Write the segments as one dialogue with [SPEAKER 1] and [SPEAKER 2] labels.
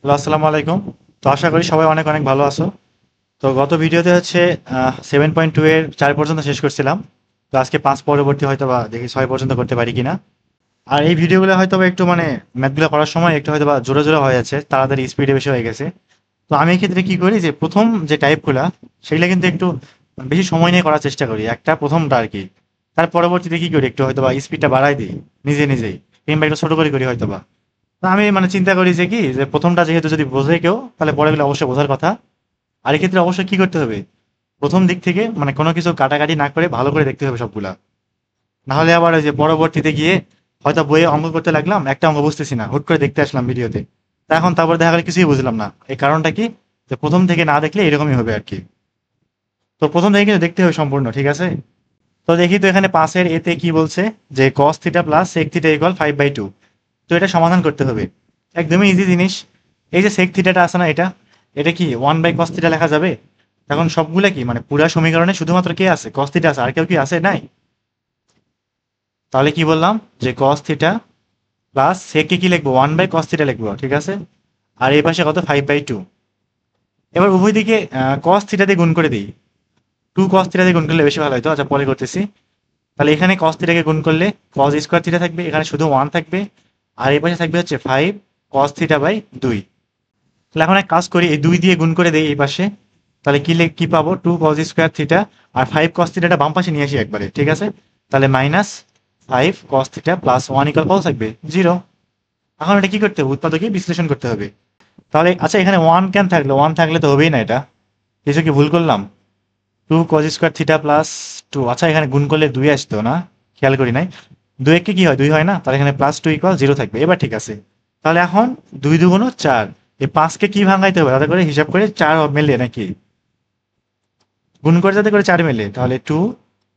[SPEAKER 1] Hello, আসসালামু আলাইকুম। তো আশা করি সবাই অনেক অনেক ভালো আছো। তো গত ভিডিওতে হচ্ছে 7.2 এর 4 পর্যন্ত শেষ করছিলাম। তো আজকে 5 পরবর্তী হয়তো বা দেখি 6 পর্যন্ত করতে পারি কিনা। আর এই ভিডিওগুলো হয়তো বা একটু মানে ম্যাথগুলো করার সময় একটু হয়তো বা জোরে জোরে হয়ে যাচ্ছে, তাড়াতাড়ি স্পিডে বেশি হয়ে গেছে। তো আমি এক্ষেত্রে কি করি যে প্রথম যে টাইপগুলা সেগুলো কিন্তু একটু বেশি সময় নিয়ে করার চেষ্টা করি, একটা প্রথমটা আর কি। তার পরবর্তীতে কি করি, একটু হয়তো বা স্পিডটা বাড়াই দিই নিজে নিজেই, কিংবা একটু ছোট করে করি হয়তো বা। তো আমি মানে চিন্তা করি যে কি, যে প্রথমটা যেহেতু যদি বোঝে কেউ, তাহলে পরেগুলো অবশ্যই বোঝার কথা। আর এক্ষেত্রে অবশ্যই কি করতে হবে, প্রথম দিক থেকে মানে কোনো কিছু কাটাকাটি না করে ভালো করে দেখতে হবে সবগুলা। না হলে আবার ওই যে পরবর্তীতে গিয়ে হয়তো বইয়ে অঙ্ক করতে লাগলাম, একটা অঙ্ক বুঝতেছি না, হুট করে দেখতে আসলাম ভিডিওতে, তা এখন তারপর দেখা গেলো কিছুই বুঝলাম না। এই কারণটা কি, যে প্রথম থেকে না দেখলে এরকমই হবে আর কি। তো প্রথম থেকে কিন্তু দেখতে হবে সম্পূর্ণ, ঠিক আছে? তো দেখি তো এখানে পাশের এতে কি বলছে, যে cos theta plus sec theta equal 5/2। তো এটা সমাধান করতে হবে, একদমই ইজি জিনিস। এই যে sec থিটাটা আছে না, এটা এটা কি 1/cos থিটা লেখা যাবে? এখন সবগুলা কি মানে পুরা সমীকরণে শুধুমাত্র কে আছে, cos থিটা আছে, আর কেউ কি আছে? নাই। তাহলে কি বললাম, যে cos থিটা প্লাস sec কে কি লিখবো, 1/cos থিটা লিখবো, ঠিক আছে? আর এই পাশে কত, 5/2। এবার উভয় দিকে cos থিটা দিয়ে গুণ করে দিই। 2 cos থিটা দিয়ে গুণ করলে বেশি ভালো হতো, আচ্ছা পরে করতেছি। তাহলে এখানে cos থিটাকে গুণ করলে cos স্কোয়ার থিটা থাকবে, এখানে শুধু 1 থাকবে। আর এই পাশে থাকবে হচ্ছে 5 cos থিটা/2। তাহলে এখন এক কাজ করি, এই 2 দিয়ে গুণ করে দেই এই পাশে। তাহলে কি পাবো, 2 cos স্কোয়ার থিটা। আর 5 cos থিটাটা বাম পাশে নিয়ে আসি একবারে, ঠিক আছে? তাহলে -5 cos থিটা প্লাস 1 ইকুয়াল কত থাকবে, 0। এখন এটা কি করতে হবে, উৎপাদকে বিশ্লেষণ করতে হবে। তাহলে আচ্ছা, এখানে 1 কেন থাকলো, 1 থাকলে তো হবেই না এটা। কিছু কি ভুল করলাম? 2 cos স্কোয়ার থিটা প্লাস 2, আচ্ছা এখানে গুণ করলে 2 আসতো না, খেয়াল করি নাই। 2 একে কি হয়, 2 হয় না, তাহলে এখানে +2 ইকুয়াল 0 থাকবে, এবার ঠিক আছে। তাহলে এখন 2 দুগুণ 4, এই 5কে কি ভাঙাইতে হবে, তাতে করে হিসাব করে 4 মেলে নাকি, গুণ করে যাতে করে 4 মেলে। তাহলে 2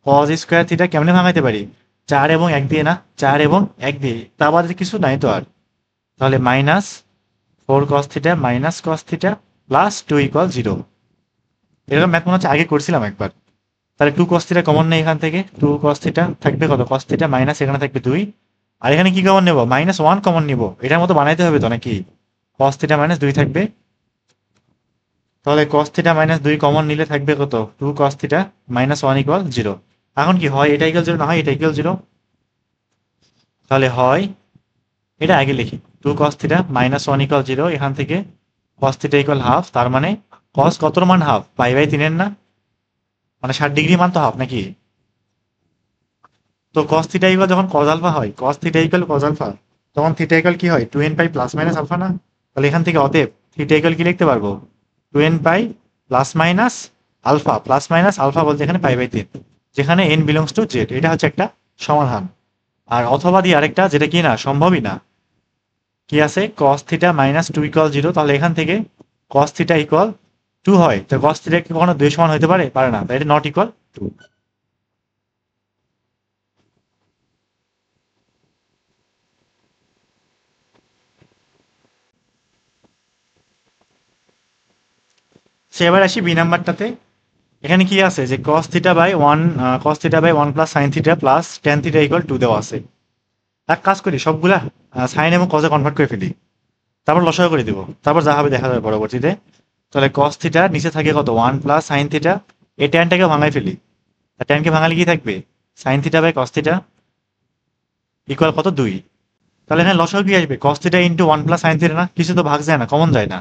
[SPEAKER 1] cos স্কোয়ার থিটা কেমনে ভাঙাইতে পারি, 4 এবং 1 দিয়ে না, 4 এবং 1 দিয়ে, তা বাদে কিছু নাই তো আর। তাহলে -4 cos theta minus cos theta plus 2 equal 0। এরকম ম্যাথ মনে হচ্ছে আগে করছিলাম একবার। তাহলে 2 cos থিটা কমন নেই এখান থেকে, 2 cos থিটা থাকবে কত, cos থিটা মাইনাস এখানে থাকবে 2। আর এখানে কি কমন নেব, -1 কমন নিব, এটার মতো বানাইতে হবে তো নাকি। cos থিটা -2 থাকবে। তাহলে cos থিটা -2 কমন নিলে থাকবে কত, 2 cos থিটা -1 ইকুয়াল 0। এখন কি হয়, এটা ইকুয়াল 0, না হয় এটা ইকুয়াল 0। তাহলে হয়, এটা আগে লিখি, 2 cos থিটা -1 ইকুয়াল 0, এখান থেকে cos থিটা ইকুয়াল হাফ, তার মানে cos কতর মান হাফ, পাই/3 এর না, মানে 60 ডিগ্রি মান তো হাফ নাকি। তো cos থিটা ইকুয়াল যখন cos আলফা হয়, cos theta equal cos alpha, তখন থিটা ইকুয়াল কি হয়, 2n pi plus minus alpha না। তাহলে এখান থেকে অতএব থিটা ইকুয়াল কি লিখতে পারবো, 2n pi plus minus alpha, plus minus alpha বলতে এখানে পাই/3, যেখানে n বিলংস টু জেড। এটা হচ্ছে একটা সমাধান। আর অথবা দিয়ে আরেকটা, যেটা কি না, সম্ভবই না। কি আছে, cos থিটা -2 ইকুয়াল 0, তাহলে এখান থেকে cos থিটা ইকুয়াল 2 হয়, তো cos থিটা কি কখনো 2 সমান হতে পারে, পারে না, তাই এটা নট ইকুয়াল 2। সে এবার আসি বি নাম্বারটাতে। এখানে কি আছে, যে cos theta by 1 plus sine theta plus tan theta equal 2 দেওয়া আছে। এক কাজ করি, সবগুলা সাইন এবং কজে কনভার্ট করে ফেলি, তারপর লসাগু করে দিব, তারপর যা হবে দেখা যাবে পরবর্তীতে। তাহলে cos থিটা নিচে থাকে কত, 1 প্লাস সাইন থিটা, এই ট্যানটাকে ভাঙাই ফেলি। আর ট্যানকে ভাঙালে কি থাকবে, sine theta by cos theta equal কত, 2। তাহলে এখানে লসাগু কি আসবে, cos theta into 1 plus sine theta, না কিছু তো ভাগ যায় না, কমন যায় না।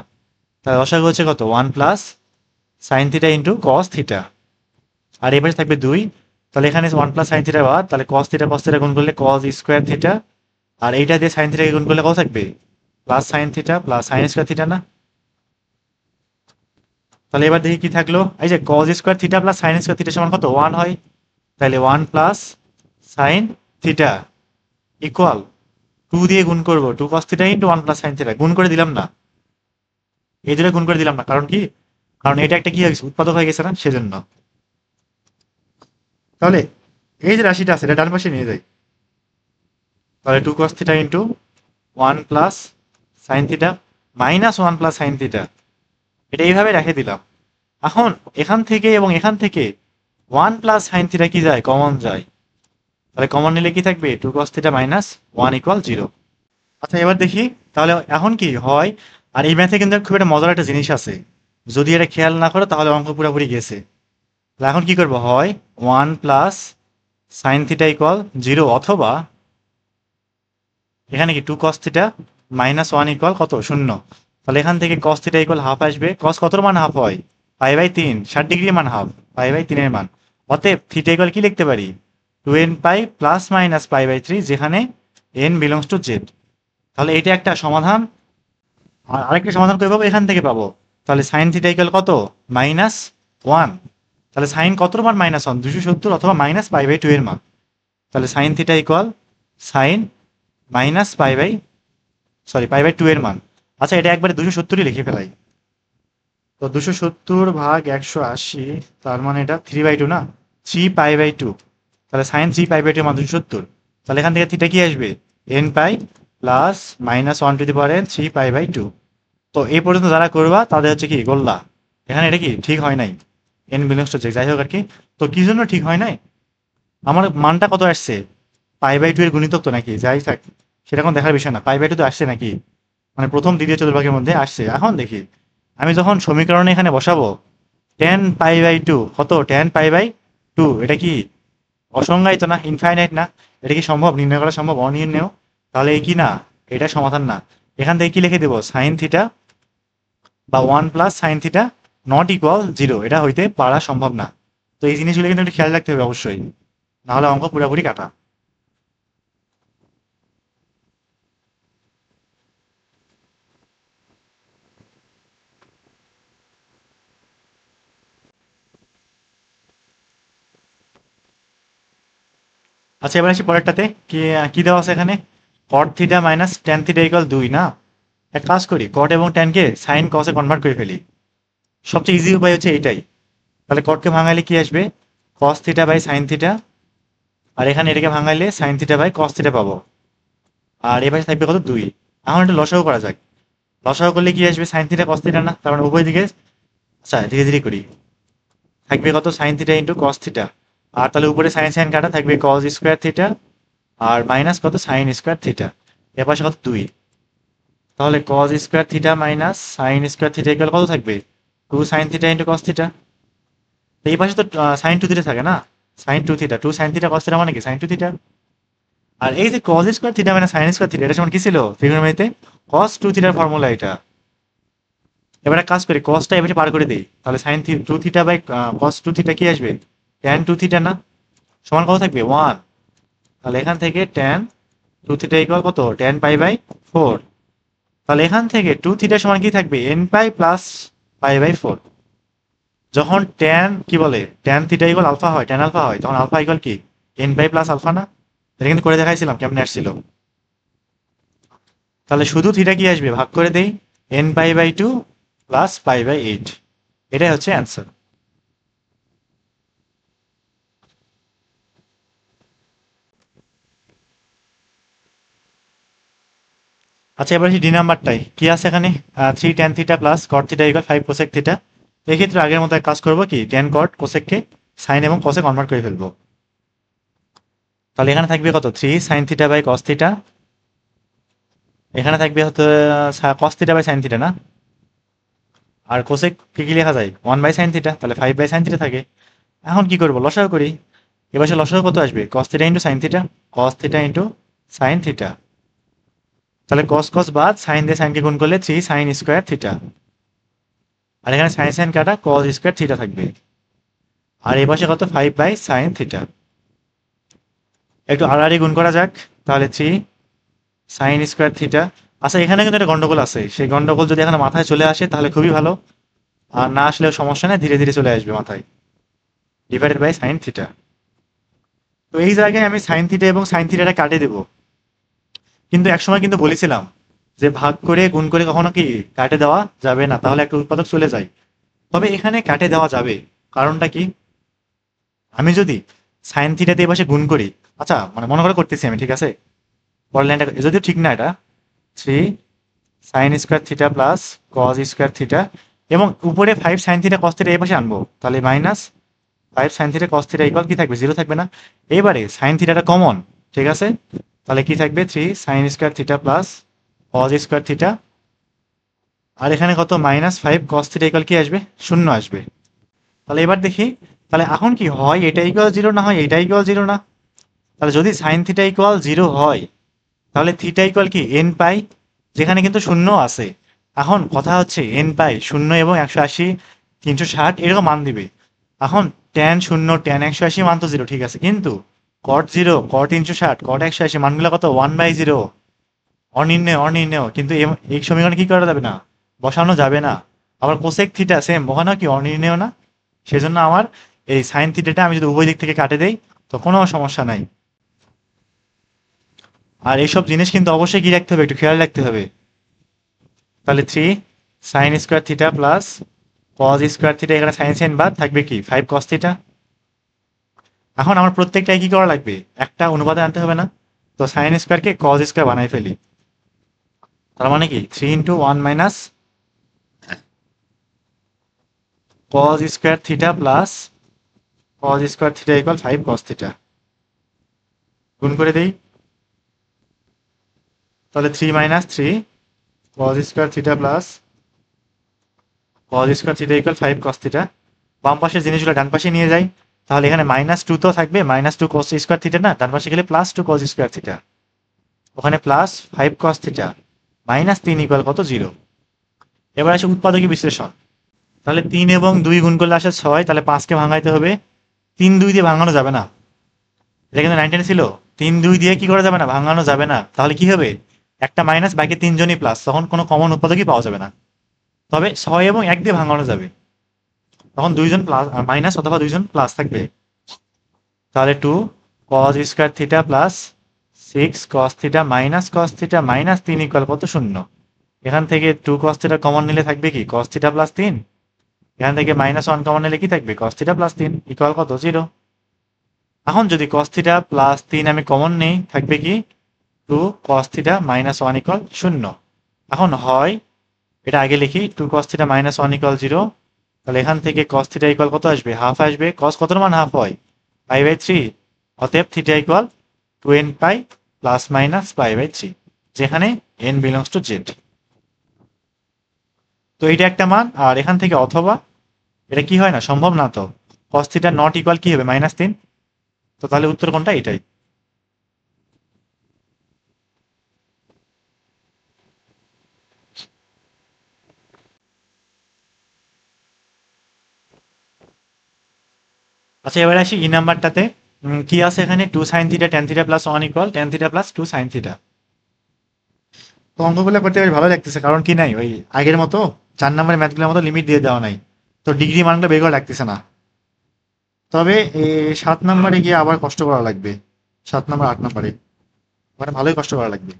[SPEAKER 1] তাহলে লসাগু হচ্ছে কত, 1 plus sine theta into cos theta, আর এই পাশে থাকবে 2। তাহলে এখানে 1 প্লাস সাইন থিটা বাদ, তাহলে cos থিটা গুণ করলে cos স্কোয়ার থিটা, আর এইটা দিয়ে সাইন থিটাকে গুণ করলে কত থাকবে, plus sine theta plus sign square theta না। তাহলে এবার দেখি কি থাকলো, এই যে cos square theta plus sign square theta সমান কত, 1 হয়। তাহলে 1 প্লাস সাইন থিটা ইকুয়াল 2 দিয়ে গুণ করবো, 2 cos theta into 1 plus sine theta, গুণ করে দিলাম না, এই দুটো গুণ করে দিলাম না, কারণ কি, কারণ এটা একটা কি হয়ে গেছে, উৎপাদক হয়ে গেছে না, সেজন্য। তাহলে এই যে রাশিটা আছে, এটা ডান পাশে নিয়ে যাই। তাহলে 2 cos theta into 1 plus sine theta minus 1 plus sine theta, এটা এইভাবে রেখে দিলাম। এখন এখান থেকে এবং এখান থেকে 1 প্লাস সাইন থিটা কি যায়, কমন যায়। তাহলে কমন নিলে কি থাকবে, 2 cos থিটা মাইনাস 1 ইকুয়াল 0। আচ্ছা এবার দেখি, তাহলে এখন কি হয়, আর এই ম্যাথে কিন্তু খুব একটা মজার একটা জিনিস আছে, যদি এটা খেয়াল না করো তাহলে অঙ্ক পুরোপুরি গেছে। তাহলে এখন কি করবো, হয় 1 + sin θ = 0, অথবা এখানে কি 2 cos θ - 1 = কত, 0। তাহলে এখান থেকে cos θ = হাফ আসবে। cos কতর মান হাফ হয়, π/3, 60 ডিগ্রি মান হাফ, π/3 এর মান। অতএব θ = কি লিখতে পারি, 2nπ ± π/3, যেখানে n belongs to z। তাহলে এটা একটা সমাধান। আর আরেকটা সমাধান করে পাবো, এখান থেকে পাবো। তাহলে sin θ = কত, -1। তাহলে সাইন কতর মান -1, 270, অথবা -π/2 এর মান। তাহলে sin θ = sin π/2 এর মান। আচ্ছা, এটা একবারে 270ই লিখে ফেলাই। তো 270/180, তার মানে এটা 3/2 না, 3π/2। তাহলে সাইন 3π/2 এর মান 270। তাহলে এখান থেকে থিটা কি আসবে, nπ প্লাস -1 3π/2। তো এই পর্যন্ত যারা করবা তাদের হচ্ছে কি গোল্লা। এখানে এটা কি ঠিক হয় নাই, n বিলংস টু z, যাই হোক আর কি। তো কি জন্য ঠিক হয় নাই, আমার মানটা কত আসছে, π/2 এর গুণিতক তো নাকি, যাই থাক সেটা কোনো দেখার বিষয় না। π/2 তো আসছে নাকি, মানে প্রথম দ্বিতীয় চতুর্ভাগের মধ্যে আসছে। এখন দেখি আমি যখন সমীকরণে এখানে বসাবো, tan π/2 কত, tan π/2, এটা কি অসংজ্ঞায়িত না, ইনফাইনাইট না? এটা কি সম্ভব, নির্ণয় করা সম্ভব, অনির্ণেয়? তাহলে এই কি না, এটা সমাধান না। এখান থেকে কি লিখে দেবো, সাইন থিটা বা 1 + sin θ ≠ 0, এটা হইতে পারা সম্ভব না। তো এই জিনিসগুলো কিন্তু একটু খেয়াল রাখতে হবে অবশ্যই, নাহলে অঙ্ক পুরোপুরি কাটা। আচ্ছা, এবার আসি পরেরটাতে। কি কি দেওয়া আছে এখানে, cot θ - tan θ = 2 না। এক কাজ করি, cot এবং tan কে sin cos এ কনভার্ট করে ফেলি। সবচেয়ে ইজি উপায় হচ্ছে এইটাই। তাহলে cot কে ভাঙাইলে কি আসবে, cos θ/sin θ। আর এখানে এটাকে ভাঙাইলে sin θ/cos θ পাবো। আর এ পাশে থাকবে কত, 2। এখন এটা লসাগু করা যাক। লসাগু করলে কি আসবে, sin θ cos θ না, তার মানে উভয় দিকে, আচ্ছা ধীরে ধীরে করি, থাকবে কত sin θ × cos θ। আর তাহলে উপরে sin sin কাটা থাকবে cos স্কয়ার θ, আর মাইনাস কত, sin স্কয়ার θ। এর পাশে কত, 2। তাহলে cos square θ minus sin square θ equal কত থাকবে, 2 sin θ × cos θ। তো এই পাশে তো sin 2θ থাকে না, sin 2θ, 2 sin θ cos θ মানে কি, sin 2θ। আর এই যে cos স্কয়ার θ মানে sin স্কয়ার θ, এটা সমান কি ছিল ত্রিকোণমিতিতে, cos 2θ এর ফর্মুলা এটা। এবার এক কাজ করি, cosটা এবারে পার করে দেই। তাহলে sin 2θ/cos 2θ কি আসবে, tan 2θ না, সমান কত থাকবে, 1। তাহলে এখান থেকে tan 2θ ইকুয়াল কত, tan π/4। তাহলে এখান থেকে 2θ সমান কি থাকবে, nπ প্লাস π/4। যখন tan কি বলে, tan θ ইকুয়াল আলফা হয়, tan আলফা হয়, তখন আলফা ইকুয়াল কি, nπ প্লাস আলফা না। এটা কিন্তু করে দেখাইছিলাম কেমনে আসছিল। তাহলে শুধু থিটা কি আসবে, ভাগ করে দেই, nπ/2 প্লাস π/8। এটাই হচ্ছে অ্যান্সার। আচ্ছা, এবার ডি নাম্বারটাই কি আছে এখানে, 3 tan θ প্লাস cot θ = 5 cosec θ। এক্ষেত্রে আগের মতো এক কাজ করবো, কি tan cot cosec কে সাইন এবং cos এ কনভার্ট করে ফেলবো। তাহলে এখানে থাকবে কত, 3 sin θ/cos θ। এখানে থাকবে হচ্ছে cos θ/sin θ না। আর কোসেক কি কি লেখা যায়, 1/sin θ, তাহলে 5/sin θ থাকে। এখন কি করবো, লসাগু করি। এবার সে লসাগু কত আসবে, cos θ × sin θ, cos θ × sin θ। তাহলে cos cos বাদ, sin দিয়ে sin কে গুণ করলে 3 sin স্কয়ার θ। আর এখানে sin sin কাটা, cos স্কয়ার θ থাকবে। আর এই পাশে কত, 5/sin θ। একটু আড়াআড়ি গুণ করা যাক, তাহলে 3 sin স্কয়ার θ। আচ্ছা, এখানে কিন্তু একটা গন্ডগোল আছে, সেই গন্ডগোল যদি এখানে মাথায় চলে আসে তাহলে খুবই ভালো, আর না আসলেও সমস্যা নেই, ধীরে ধীরে চলে আসবে মাথায়, /sin θ। তো এই জায়গায় আমি sin θ এবং sin θ কাটে দেবো। কিন্তু একসময় কিন্তু বলেছিলাম যে ভাগ করে গুণ করে কখনো কি কাটে দেওয়া যাবে না, তাহলে একটা উৎপাদক চলে যায়। তবে এখানে কাটে দেওয়া যাবে, কারণটা কি, আমি যদি sin θ দিয়ে পাশে গুণ করি, আচ্ছা মানে মনে করে করতেছি আমি, ঠিক আছে, পরের লাইনটা যদিও ঠিক না, এটা 3 sin square θ plus cos square θ, এবং উপরে 5 sin θ cos θ এই পাশে আনবো, তাহলে মাইনাস 5 sin θ cos θ ইকুয়াল কি থাকবে, 0 থাকবে না। এবারে sin θ টা কমন, ঠিক আছে, তাহলে কি থাকবে, 3 sin square θ plus cos square θ। আর এখানে কত -5 cos থিটা ইকুয়াল কি আসবে, শূন্য আসবে। তাহলে এবার দেখি, তাহলে এখন কি হয়, এটা ইকুয়াল জিরো না হয় এটা ইকুয়াল জিরো না? তাহলে যদি সাইন থিটা ইকুয়াল জিরো হয় তাহলে থিটা ইকুয়াল কি এন পাই, যেখানে কিন্তু শূন্য আছে। এখন কথা হচ্ছে এন পাই শূন্য এবং 180 360 এরকম মান দিবে। এখন ট্যান শূন্য ট্যান 180 মান তো জিরো, ঠিক আছে, কিন্তু কট জিরো কট 360 কট 180 মানগুলো কত 1/0, অনির্ণেয় অনির্ণেয়, কিন্তু এই সমীকরণে কি করা যাবে না, বসানো যাবে না। আবার কোসেক থিটা সেম, ওখানেও কি অনির্ণেয় না? সেজন্য আমার এই সাইন থিটাটা আমি যদি উভয় দিক থেকে কাটে দেই তো কোনো সমস্যা নাই। আর এইসব জিনিস কিন্তু অবশ্যই কি রাখতে হবে, একটু খেয়াল রাখতে হবে। তাহলে 3 sign square theta plus cos square theta, এখানে সাইন সাইন বাদ থাকবে কি 5 কস থিটা। এখন আমার প্রত্যেকটাই কি করা লাগবে, একটা অনুপাতে আনতে হবে না? তো সাইন স্কোয়ারকে কজ স্কোয়ার বানাই ফেলি। তার মানে কি 3 into 1 minus cos square theta plus cos square theta equal 5 cos theta. গুণ করে দেই, তাহলে 3 minus 3 cos square theta plus cos square theta equal 5 cos theta. বাম পাশের জিনিসগুলো ডান পাশে নিয়ে যাই, তাহলে এখানে -2 তো থাকবে, -2 কস স্কোয়ার থিটা না, ডান পাশে গেলে +2 কস স্কোয়ার থিটা, ওখানে +5 কস থিটা, -3 ইকুয়াল কত 0। এবার আসে উৎপাদকী বিশ্লেষণ। তাহলে 3 এবং 2 গুণ করলে আসে 6, তাহলে 5কে ভাঙাইতে হবে। 3 2 দিয়ে ভাঙানো যাবে না, এটা কিন্তু 9 ছিল। 3 2 দিয়ে কি করা যাবে না, ভাঙানো যাবে না। তাহলে কি হবে, একটা মাইনাস বাকি তিনজনই প্লাস, তখন কোনো কমন উৎপাদকই পাওয়া যাবে না। তবে 6 এবং 1 দিয়ে ভাঙানো যাবে, তখন দুইজন প্লাস মাইনাস অথবা দুইজন প্লাস থাকবে। তাহলে 2 cos square theta plus 6 cos theta minus cos theta -3 equal কত 0। এখান থেকে 2 cos থিটা কমন নিলে থাকবে কি cos থিটা প্লাস 3, এখান থেকে -1 কমন নিলে কি থাকবে cos থিটা প্লাস 3 ইকুয়াল কত 0। এখন যদি cos থিটা প্লাস 3 আমি কমন নেই, থাকবে কি 2 cos থিটা -1 ইকুয়াল 0। এখন হয়, এটা আগে লিখি, 2 cos থিটা -1 ইকুয়াল 0। তাহলে এখান থেকে cos থিটা ইকুয়াল কত আসবে, হাফ আসবে। cos কত মান হাফ হয়, π/3। অতএব theta equal 2n pi plus minus π/3, যেখানে n বিলংস টু জেড। তো এইটা একটা মান, আর এখান থেকে অথবা এটা কি হয় না, সম্ভব না। তো cos থিটা নট ইকুয়াল কি হবে, -3। তো তাহলে উত্তর কোনটা, এটাই। আচ্ছা, এবার আসি ই নাম্বারটাতে। কি আছে এখানে, 2 sin theta tan theta plus 1 equal tan theta plus 2 sin theta. তো অঙ্কগুলো করতে বেশ ভালো লাগতেছে, কারণ কি নাই, ওই আগের মতো 4 নম্বরের ম্যাথগুলোর মতো লিমিট দিয়ে দেওয়া নাই। তো ডিগ্রি মানগুলো বের করা লাগতেছে না। তবে এই 7 নম্বরে গিয়ে আবার কষ্ট করা লাগবে, 7 নম্বর 8 নম্বরে মানে ভালোই কষ্ট করা লাগবে।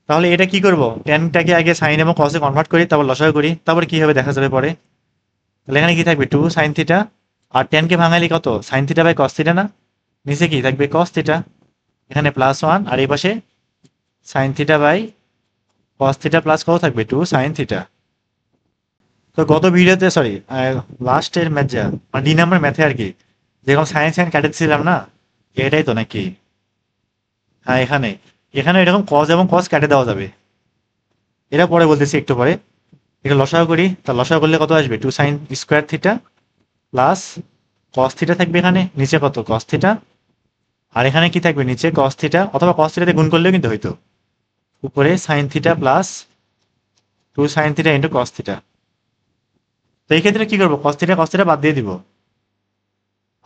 [SPEAKER 1] তাহলে এটা কি করব, টেনটাকে আগে সাইন এবং কসে কনভার্ট করি, তারপর লসাগু করি, তারপর কি হবে দেখা যাবে পরে। তাহলে এখানে কি থাকবে 2 সাইন থিটা, আর টেনকে ভাঙালি কত sine theta by cos theta না, নিচে কি থাকবে কস থিটা, এখানে +1, আর এই পাশে sine theta by cos theta plus কত থাকবে 2 সাইন থিটা। তো গত ভিডিওতে সরি লাস্টের ম্যাথ যা মানে ডি নাম্বার ম্যাথে আর কি, যেরকম সাইন সাইন কাটেছিলাম না, এটাই তো নাকি। হ্যাঁ, এখানে এখানে এরকম কজ এবং কজ কেটে দেওয়া যাবে, এটা পরে বলতেছি একটু পরে। এটা লসাগু করি, তা লসাগু করলে কত আসবে 2 sine square theta plus cos theta থাকবে, এখানে নিচে কত কস থিটা, আর এখানে কি থাকবে নিচে কস থিটা, অথবা কস থিটাতে গুণ করলেও কিন্তু হইতো, উপরে sign theta plus 2 sine theta into cos theta. তো এই ক্ষেত্রে কি করবো, কস থিটা বাদ দিয়ে দিব।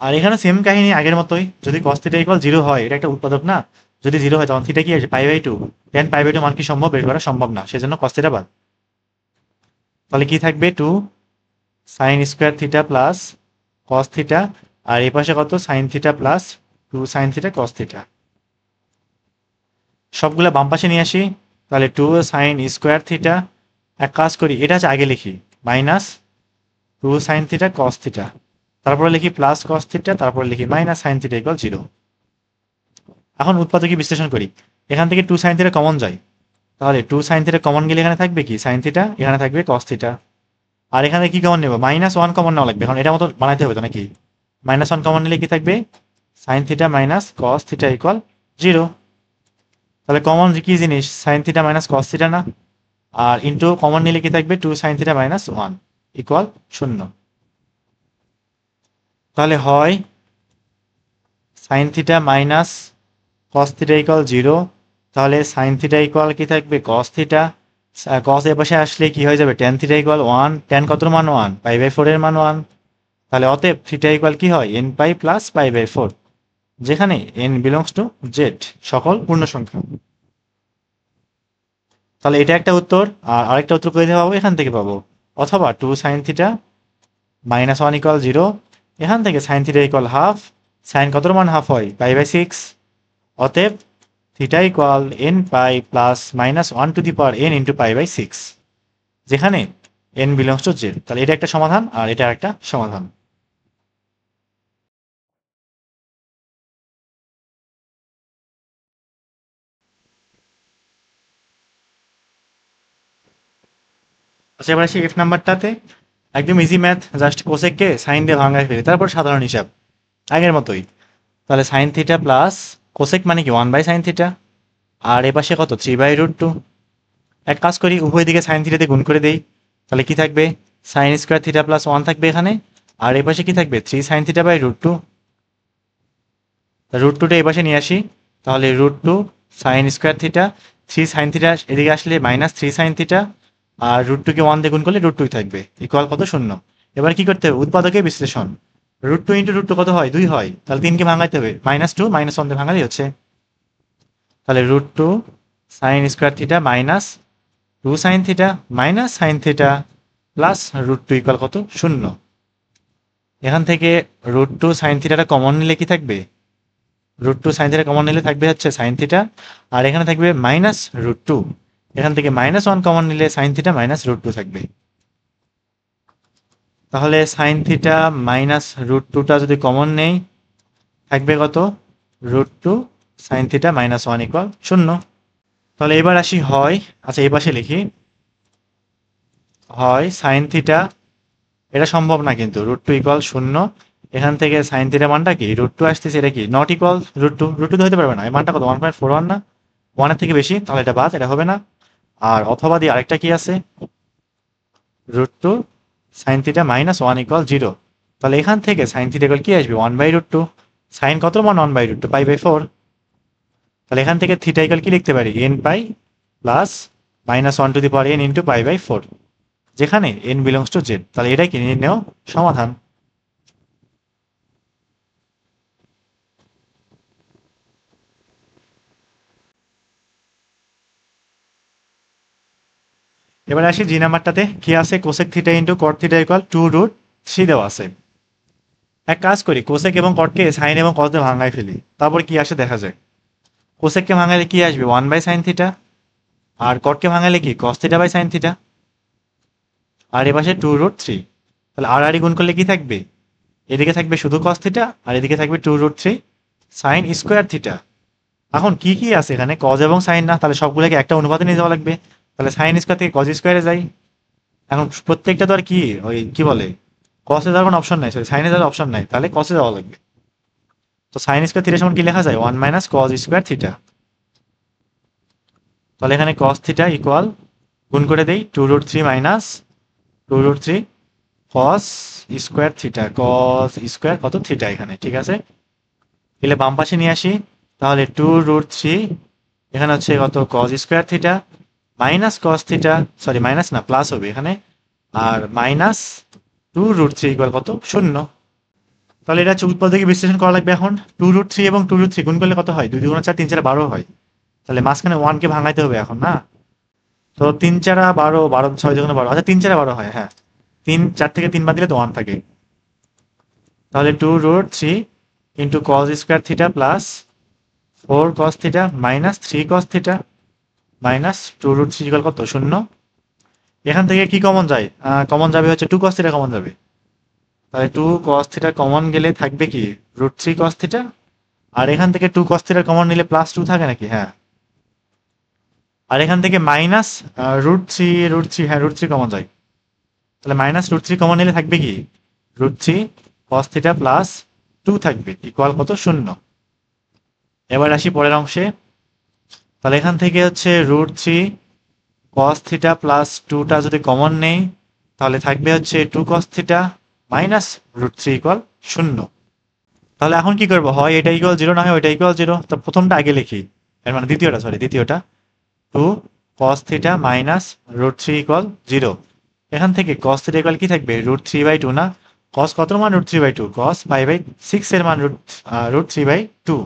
[SPEAKER 1] আর এখানে সেম কাহিনী আগের মতোই, যদি cos থিটা ইকুয়াল 0 হয়, এটা একটা উৎপাদক না, যদি 0 হয় তখন থিটা কি আছে π/2, tan π/2 মান কি সম্ভব, বের করা সম্ভব না, সেজন্য cos থিটা বাদ। তাহলে কি থাকবে 2 sine square theta plus cos theta, আর এই পাশে কত sine theta plus 2 sine theta cos theta. সবগুলা বাম পাশে নিয়ে আসি, তাহলে 2 সাইন স্কোয়ার থিটা, এক কাজ করি এটা হচ্ছে আগে লিখি, minus 2 sine theta cos theta, তারপরে লিখি প্লাস cos থিটা, তারপরে লিখি মাইনাস সাইন থিটা ইকুয়াল 0। এখন উৎপাদকী বিশ্লেষণ করি, এখান থেকে 2 সাইন থিটা কমন যায়, তাহলে 2 সাইন থিটা কমন গেলে এখানে থাকবে কি সাইন থিটা, এখানে থাকবে cos থিটা। আর এখানে কি কমন নেব, -1 কমন নেওয়া লাগবে, কারণ এটা মতো বানাইতে হবে তো নাকি। -1 কমন নিলে কি থাকবে sine theta minus cos theta equal 0। তাহলে কমন কি জিনিস, sign theta minus cos theta না, আর ইন্টু কমন নিলে কি থাকবে 2 sin থিটা মাইনাস 1 ইকুয়াল 0। তাহলে হয় sin theta minus cos theta equal 0, তাহলে sin থিটা ইকুয়াল কি থাকবে cos থিটা, cos এর পাশে আসলে কি হয়ে যাবে tan থিটা ইকুয়াল 1, tan কতর মান 1, π/4 এর মান 1, তাহলে অতএব থিটা ইকুয়াল কি হয় n পাই প্লাস π/4, যেখানে n বিলংস টু z, সকল পূর্ণ সংখ্যা। তাহলে এটা একটা উত্তর, আর আরেকটা উত্তর করে পাবো এখান থেকে পাবো, অথবা 2 sin থিটা মাইনাস 1 ইকুয়াল 0, এখান থেকে sin theta equal half, sine কতর মান হাফ হয় π/6, অতএব theta equal n pi plus minus 1 to the power n into π/6, যেখানে n বিলংস টু z। তাহলে এটা একটা সমাধান আর এটা একটা সমাধান। আচ্ছা, এবার আসি এফ নাম্বারটাতে। একদম ইজি ম্যাথ, জাস্ট কোসেককে সাইন দিয়ে ভাঙায় ফেলে, তারপর সাধারণ হিসাব আগের মতোই। তাহলে সাইন থিটা প্লাস কোসেক মানে কি 1 বাই সাইন থিটা, আর এ পাশে কত 3/√2। এক কাজ করি, উভয় দিকে সাইন থিটাতে গুণ করে দেই, তাহলে কি থাকবে সাইন স্কোয়ার থিটা প্লাস 1 থাকবে এখানে, আর এ পাশে কি থাকবে 3 সাইন থিটা বাই √2। √2টা এই পাশে নিয়ে আসি, তাহলে √2 sine square theta, 3 sine theta এদিকে আসলে মাইনাস 3 সাইন থিটা, আর √2 কে 1 দিয়ে গুণ করলে √2 থাকবে ইকুয়াল কত 0। এবার কি করতে হবে উৎপাদকের বিশ্লেষণ, √2 ইন্টু √2 কত হয় 2 হয়, তাহলে 3 কে ভাঙাইতে হবে, -2 -1 দিয়ে ভাঙালেই হচ্ছে। তাহলে √2 sine square theta minus 2 sine theta minus sine theta plus √2 equal কত 0। এখান থেকে √2 সাইন থিটাটা কমন নিলে কি থাকবে, √2 সাইন থিটা কমন নিলে থাকবে হচ্ছে সাইন থিটা, আর এখানে থাকবে -√2, এখান থেকে -1 কমন নিলে সাইন থিটা মাইনাস √2 থাকবে। তাহলে সাইন থিটা মাইনাস √2টা যদি কমন নেই থাকবে কত √2 সাইন থিটা -1 ইকুয়াল 0। তাহলে এবার আসি হয়, আচ্ছা এই পাশে লিখি, হয় সাইন থিটা, এটা সম্ভব না কিন্তু √2 ইকুয়াল 0, এখান থেকে সাইন থিটা মানটা কি √2 আসতেছে, এটা কি নট ইকুয়াল √2 তো হতে পারবে না, এই মানটা কত 1.41 না, 1 এর থেকে বেশি, তাহলে এটা বাদ, এটা হবে না। আর অথবা দিয়ে আরেকটা কি আছে √2 সাইন থিটা -1 ইকুয়াল 0, তাহলে এখান থেকে সাইন থিটা ইকুয়াল কি আসবে 1/√2, সাইন কত মান 1/√2 π/4, তাহলে এখান থেকে থিটা ইকুয়াল কি লিখতে পারি n pi plus -1 to the power n into π/4, যেখানে n বিলংস টু z। তাহলে এটাই কি নির্ণেয় সমাধান। এবার আসি জি নাম্বারটাতে, কি আছে cosec theta into cot theta equal 2√3 দেওয়া আছে। এক কাজ করি, কোসেক এবং কটকে সাইন এবং কস দিয়ে ভাঙায় ফেলি, তারপর কি আসে দেখা যায়। কোসেককে ভাঙালে কি আসবে 1 বাই সাইন থিটা, আর কটকে ভাঙালে কি cos theta by sine theta, আর এ পাশে 2√3, তাহলে আর গুণ করলে কি থাকবে, এদিকে থাকবে শুধু কস থিটা আর এদিকে থাকবে 2√3 সাইন স্কোয়ার থিটা। এখন কি কি আছে এখানে কজ এবং সাইন না, তাহলে সবগুলোকে একটা অনুপাতে নিয়ে যাওয়া লাগবে, তাহলে সাইন স্কোয়ার থেকে কজ স্কোয়ারে যাই। এখন প্রত্যেকটা তো আর কি ওই কি বলে কসে যাওয়ার কোনো অপশন নাই, সরি সাইনে যাওয়ার অপশন নাই, তাহলে কসে যাওয়া লাগবে। তো সাইন স্কোয়ার থিটা সমান কি লেখা যায় 1 মাইনাস কজ স্কোয়ার থিটা, তাহলে এখানে কস থিটা ইকুয়াল গুণ করে দেই 2√3 minus 2√3 cos square theta, cos square কত থিটা এখানে, ঠিক আছে। এলে বাম পাশে নিয়ে আসি, তাহলে 2√3 এখানে হচ্ছে কত cos square theta minus cos theta, sorry minus না প্লাস হবে এখানে, আর মাইনাস 2√3 ইকুয়াল কত 0। তাহলে এটা হচ্ছে উৎপাদকে বিশ্লেষণ করা লাগবে। এখন 2√3 এবং 2√3 গুণ করলে কত হয় 2 2 4 3 4 12 হয়, তাহলে মাঝখানে 1 কে ভাঙাইতে হবে এখন না, তো 3 4 12, 12 6 2 12, আচ্ছা 3 4 12 হয়, হ্যাঁ 3 4 থেকে 3 বাদ দিলে তো 1 থাকে। তাহলে 2√3 into cos square theta plus 4 কস থিটা মাইনাস 3 কস থিটা মাইনাস 2√3 ইকুয়াল কত 0। এখান থেকে কি কমন যায়, কমন যাবে হচ্ছে 2 কস থিটা কমন যাবে, তাহলে 2 কস থিটা কমন গেলে থাকবে কি √3 কস থিটা, আর এখান থেকে 2 কস থিটা কমন নিলে +2 থাকে নাকি, হ্যাঁ, আর এখান থেকে মাইনাস √3 হ্যাঁ √3 কমন যায়, তাহলে -√3 কমন নিলে থাকবে কি √3 cos থিটা প্লাস 2 থাকবে ইকুয়াল কত 0। এবার আসি পরের অংশে, তাহলে এখান থেকে হচ্ছে √3 cos থিটা প্লাস 2টা যদি কমন নেই তাহলে থাকবে হচ্ছে 2 cos থিটা মাইনাস √3 ইকুয়াল 0। তাহলে এখন কি করবো, হয় এটা ইকুয়াল 0 না হয় ওইটা ইকুয়াল 0। তো প্রথমটা আগে লিখি, এর মানে দ্বিতীয়টা 2 cos থিটা মাইনাস √3 ইকুয়াল 0। এখান থেকে cos থিটা ইকুয়াল কি থাকবে √3/2 না, cos কত মান √3/2, cos π/6 এর মান √3/2।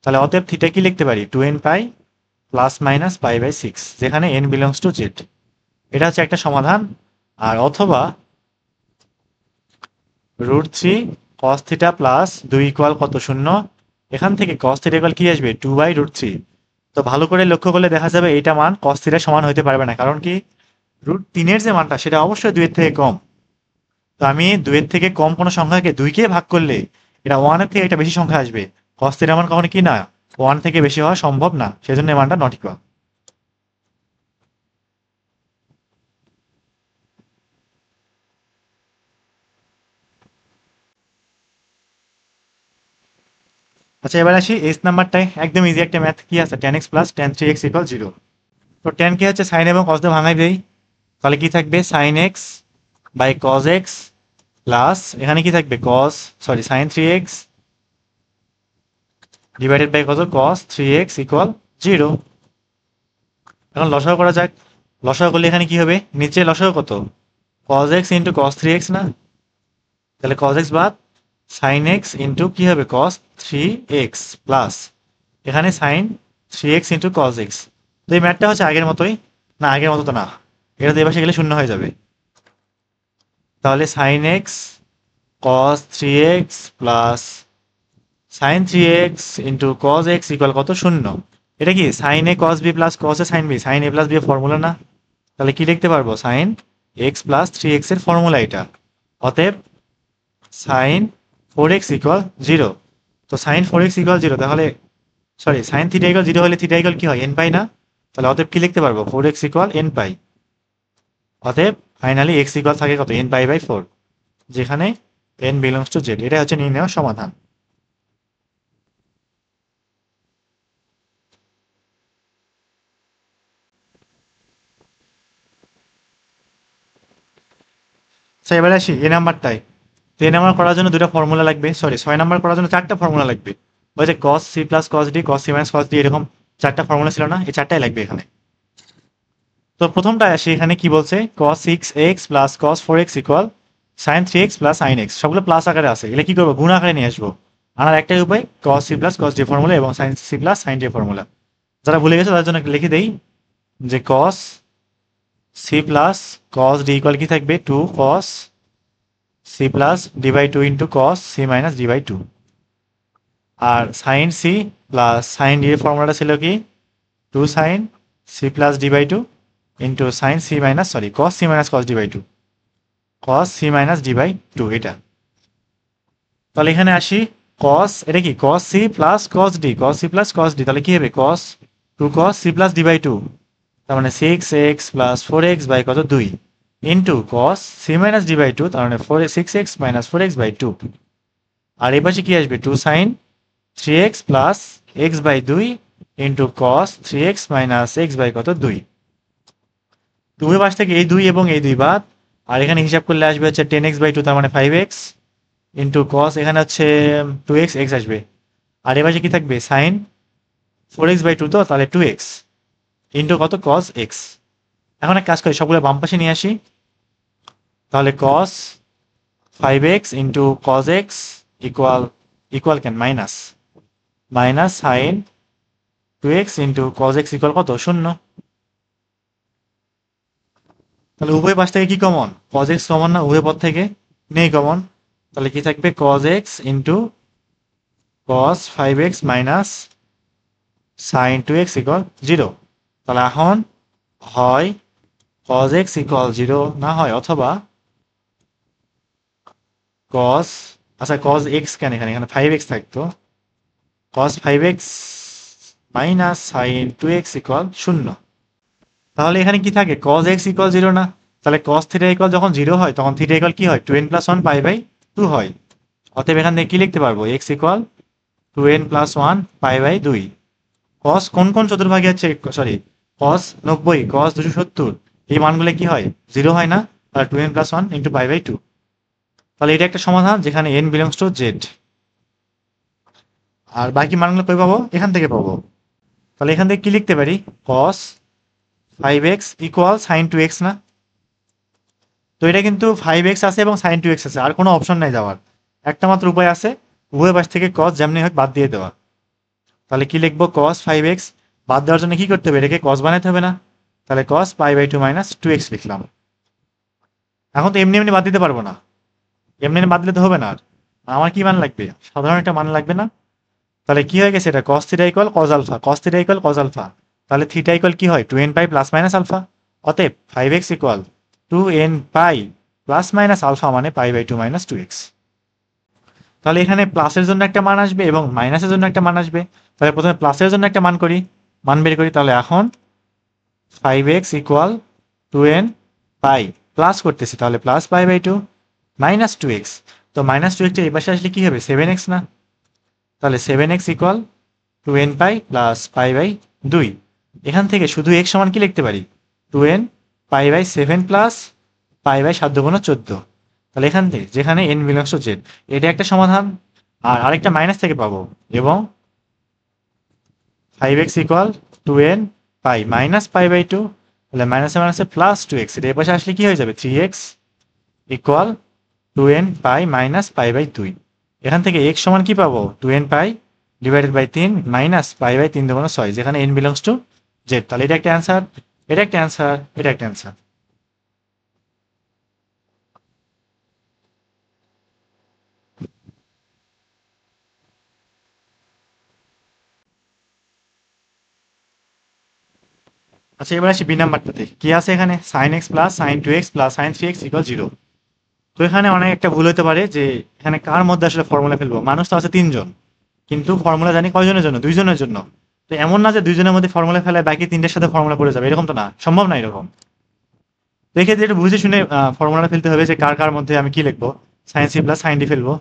[SPEAKER 1] তাহলে অতএব থিটা কি লিখতে পারি 2n পাই প্লাস মাইনাস π/6, যেখানে n বিলংস টু জেড। এটা হচ্ছে একটা সমাধান। আর অথবা √3 cos থিটা প্লাস 2 ইকুয়াল কত 0, এখান থেকে cos থিটা ইকুয়াল কি আসবে 2/√3। তো ভালো করে লক্ষ্য করলে দেখা যাবে এইটা মান cos থিটা সমান হইতে পারবে না, কারণ কি √3 এর যে মানটা সেটা অবশ্যই 2 এর থেকে কম। তো আমি 2 এর থেকে কম কোনো সংখ্যাকে 2 কে ভাগ করলে এটা 1 এর থেকে একটা বেশি সংখ্যা আসবে। cos থিটা মান কখনো কি না 1 থেকে বেশি হওয়া সম্ভব না, সেজন্য এই মানটা নট ইকুয়াল। আচ্ছা এবার আসি এস নাম্বারটায়, একদম ইজি একটা ম্যাথ। কি আছে tan x plus tan 3x equal 0। তো tan কি হচ্ছে সাইন এবং cos দিয়ে ভাঙাই দেই, তাহলে কি থাকবে sin x by cos x plus এখানে কি থাকবে sin 3x ডিভাইডেড বাই কত cos 3x ইকুয়াল 0। এখন লসাগু করা যাক। লসাগু করলে এখানে কি হবে, নিচে লসাগু কত cos x into cos 3x না, তাহলে cos x বাদ sin x ইন্টু কি হবে cos 3x প্লাস এখানে sin 3x into cos x। তো এই ম্যাথটা হচ্ছে আগের মতোই, না আগের মতো তো না, এটা দুই পাশে গেলে শূন্য হয়ে যাবে। তাহলে sin x cos 3x plus sin 3x into cos x equal কত 0। এটা কি sin a cos b plus cos a sin b, sin a plus b এর ফর্মুলা না, তাহলে কি লিখতে পারবো sin x প্লাস 3x এর ফর্মুলা এটা। অতএব sin 4x ইকুয়াল 0। তো sin 4x ইকুয়াল 0, তাহলে sin থিটা ইকুয়াল 0 হলে থিটা ইকুয়াল কি হয় n পাই না, তাহলে অতএব কি লিখতে পারবো 4x ইকুয়াল n পাই। অতএব ফাইনালি x ইকুয়াল থাকে কত n পাই বাই 4, যেখানে n বিলংস টু z। এটা হচ্ছে নির্ণয় সমাধান। এবারে আসি এ নাম্বারটাই। তো এ নাম্বার করার জন্য দুটো ফর্মুলা লাগবে, 6 নাম্বার করার জন্য 4টা ফর্মুলা লাগবে। ওই যে cos c plus cos d, cos c minus cos d, এরকম 4টা ফর্মুলা ছিল না, এই 4টাই লাগবে এখানে। তো প্রথমটা আসি, এখানে কি বলছে cos 6x plus cos 4x equal sin 3x plus sin x, সবগুলো প্লাস আকারে আছে, এগুলো কি করবো গুণ আকারে নিয়ে আসবো। আনার একটাই উপায় cos c plus cos d formula এবং sin c প্লাস sin d ফর্মুলা। যারা ভুলে গেছে তার জন্য লিখে দেই যে cos c plus cos d equal কি থাকবে 2 cos c plus d by 2 into cos c minus d by 2। আর sin c প্লাস sin d এর ফর্মুলাটা ছিল কি 2 sin c plus d by 2 into sin c minus cos c minus cos d by 2, cos c minus d by 2 এটা। তাহলে এখানে আসি cos, এটা কি cos c plus cos d, cos c plus cos d, তাহলে কি হবে cos 2 cos c plus d by 2, তার মানে 6x প্লাস 4x বাই কত 2 into cos c minus d by 2, তার মানে 6x মাইনাস 4x বাই 2। আর এই পাশে কি আসবে 2 sin 3x plus x by 2 into cos 3x minus x by কত 2। দুই পাশ থেকে এই 2 এবং এই 2 বাদ, আর এখানে হিসাব করলে আসবে হচ্ছে 10x বাই 2, তার মানে 5x ইন্টু cos এখানে হচ্ছে 2x, x আসবে। আর এই পাশে কি থাকবে sin 4x বাই 2, তো তাহলে 2x ইন্টু কত cos x। এখন এক কাজ করি সবগুলো বাম পাশে নিয়ে আসি, তাহলে cos 5x into cos x equal কেন minus sin 2x into cos x equal কত 0। তাহলে উভয় পাশ থেকে কি কমন cos x কমন না, উভয় পদ থেকে নেই কমন, তাহলে কি থাকবে cos x into cos 5x minus sin 2x equal 0। তাহলে এখন হয় cos x ইকুয়াল 0 না হয় অথবা cos, আচ্ছা cos x কেন এখানে 5x থাকতো, cos 5x minus sin 2x equal 0। তাহলে এখানে কি থাকে cos x ইকুয়াল 0 না, তাহলে cos থিটা ইকুয়াল যখন 0 হয় তখন থিটা ইকুয়াল কি হয় 2n প্লাস 1 পাই বাই 2 হয়। অতএব এখান থেকে কি লিখতে পারবো x equal 2n plus 1 pi by 2। cos কোন কোন চতুর্ভাগে আছে cos 90 cos 270 এই মানগুলো কি হয় 0 হয় না, তাহলে 2n + 1 × π/2। তাহলে এটা একটা সমাধান যেখানে n বিলংস টু z। আর বাকি মানগুলো কই পাবো, এখান থেকে পাবো। তাহলে এখান থেকে কি লিখতে পারি, cos 5x = sin 2x না। তো এটা কিন্তু 5x আছে এবং sin 2x আছে, আর কোনো অপশন নাই যাওয়ার, একটা মাত্র উপায় আছে, উভয় পাশ থেকে cos যেমনি হোক বাদ দিয়ে দেওয়া। তাহলে কি লিখবো, cos 5x বাদ দেওয়ার জন্য কি করতে হবে, এটাকে cos বানাতে হবে না, তাহলে cos π/2 - 2x লিখলাম। এখন তো এমনি এমনি বাদ দিতে পারবো না, এমনি এমনি বাদ দিলে তো হবে না। আর আমার কি মান লাগবে, সাধারণ একটা মান লাগবে না। তাহলে কি হয়ে গেছে, এটা cos θ = cos α, cos θ = cos α। তাহলে θ কি হয় 2n π ± α। অতএব 5x = 2n π ± α মানে π/2 - 2x। তাহলে এখানে প্লাসের জন্য একটা মান আসবে এবং মাইনাসের জন্য একটা মান আসবে। তাহলে প্রথমে প্লাসের জন্য একটা মান করি, মান বের করি। তাহলে এখন 5x = 2n π প্লাস করতেছি, তাহলে প্লাস π/2 - 2x। তো -2x এই পাশে আসলে কি হবে, 7x না। তাহলে 7x = 2n π + π/2। এখান থেকে শুধু x সমান কি লিখতে পারি, 2n π/7 প্লাস π/7 × 14। তাহলে এখান থেকে যেখানে n বিলংস টু z, এটা একটা সমাধান। আর আরেকটা মাইনাস থেকে পাবো, এবং 5x = 2n π - π/2, তাহলে মাইনাসে মাইনাসে প্লাস 2x, এটা এর পাশে আসলে কি হয়ে যাবে, 3x = 2n π - π/2। এখান থেকে x সমান কি পাবো, 2n π / 3 মাইনাস π/3 × 6, যেখানে n বিলংস টু z। তাহলে এটা একটা অ্যান্সার, এটা একটা অ্যান্সার, এটা একটা অ্যান্সার। আচ্ছা, এবার আসি বি নাম্বারটাতে। কি আছে এখানে, sin x + sin 2x + sin 3x = 0। তো এখানে অনেক একটা ভুল হতে পারে যে এখানে কার মধ্যে আসলে ফর্মুলা ফেলবো। মানুষ তো আছে 3 জন, কিন্তু ফর্মুলা জানি কয়জনের জন্য, 2 জনের জন্য। তো এমন না যে 2 জনের মধ্যে ফর্মুলা ফেলায় বাকি 3টের সাথে ফর্মুলা পড়ে যাবে, এরকম তো না, সম্ভব না এরকম। তো এক্ষেত্রে একটু বুঝে শুনে ফর্মুলা ফেলতে হবে যে কার কার মধ্যে আমি কি লিখবো, sin c + sin d ফেলবো।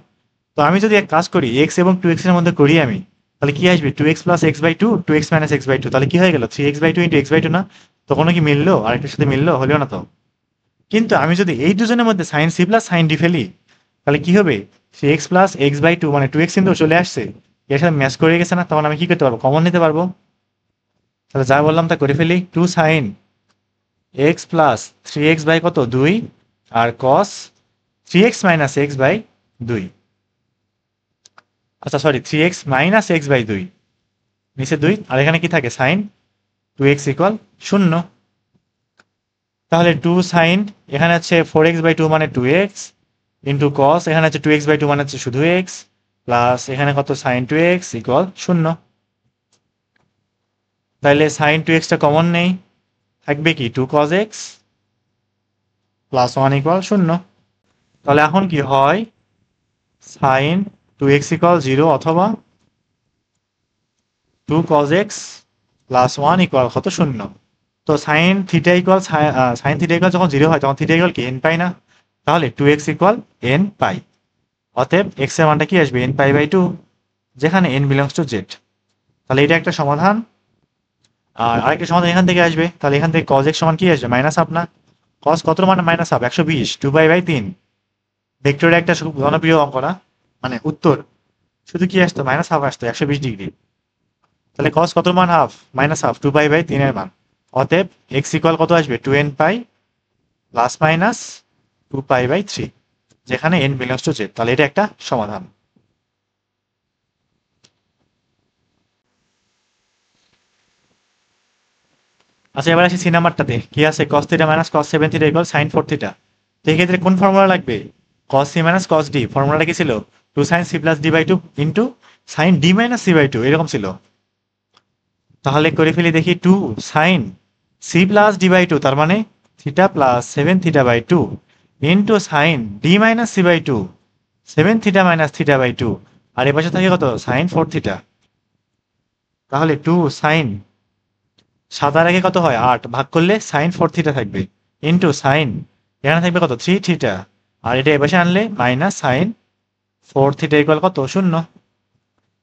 [SPEAKER 1] তো আমি যদি এক কাজ করি, x এবং 2x এর মধ্যে করি আমি, তাহলে কি আসবে, 2x + x/2 2x - x/2, তাহলে কি হয়ে গেল, 3x/2 × x/2 না। তো কোনো কি মিললো, আরেকটার সাথে মিললো, হলেও না তো। কিন্তু আমি যদি এই দুজনের মধ্যে sin c + sin d ফেলি, তাহলে কি হবে, 3x + x/2 মানে 2x কিন্তু চলে আসছে, এর সাথে ম্যাচ করে গেছে না। তখন আমি কি করতে পারবো, কমন নিতে পারবো। তাহলে যা বললাম তা করে ফেলি, 2 sin x + 3x / কত, 2, আর cos 3x - x/2। আচ্ছা সরি, 3x - x/2, নিচে 2, আর এখানে কি থাকে, sin 2x = 0। তাহলে 2 sin, এখানে আছে 4x/2 মানে 2x, ইন্টু cos, এখানে আছে 2x/2 মানে হচ্ছে শুধু x, প্লাস এখানে কত, sin 2x = 0। তাহলে sin 2x টা কমন নেই, থাকবে কি, 2 cos x + 1 = 0। তাহলে এখন কি হয়, sin 2x = 0 অথবা 2 cos x + 1 = কত, 0। তো sin θ যখন 0 হয় তখন θ কি n পাই না। তাহলে 2x = n π। অতএব x এর মানটা কি আসবে, n π/2, যেখানে n বিলংস টু z। তাহলে এটা একটা সমাধান। আর আরেকটা সমাধান এখান থেকে আসবে, তাহলে এখান থেকে cos x সমান কি আসবে, -1 না। cos কত মান, -1, 120, 2π/3। ভেক্টরের একটা খুব জনপ্রিয় অঙ্ক না, মানে উত্তর শুধু কি আসতো, -1/2 আসতো, 120 ডিগ্রি। তাহলে cos কত মান, হাফ, -1/2, 2π/3 এর মান। অতএব x = কত আসবে, 2n π ± 2π/3, যেখানে n বিলংস টু z। তাহলে এটা একটা সমাধান। আচ্ছা, এবার আসি সি নাম্বারটাতে। কি আছে, cos θ - cos 7θ = sin 4θ। তো এক্ষেত্রে কোন ফর্মুলা লাগবে, cos c - cos d। ফর্মুলাটা কি ছিল, 2 sin c + d/2 into sin d - c/2, এরকম ছিল। তাহলে করে ফেলি দেখি, 2 sin c + d/2, তার মানে θ + 7θ/2 ইন্টু sin d - c/2 7θ - θ/2, আর এ পাশে থাকে কত, sin 4θ। তাহলে 2 sin, 7 আর আগে কত হয়, 8, ভাগ করলে sin 4θ থাকবে, ইন্টু sin, এখানে থাকবে কত, 3θ, আর এটা এপাশে আনলে মাইনাস sin 4θ = কত, 0।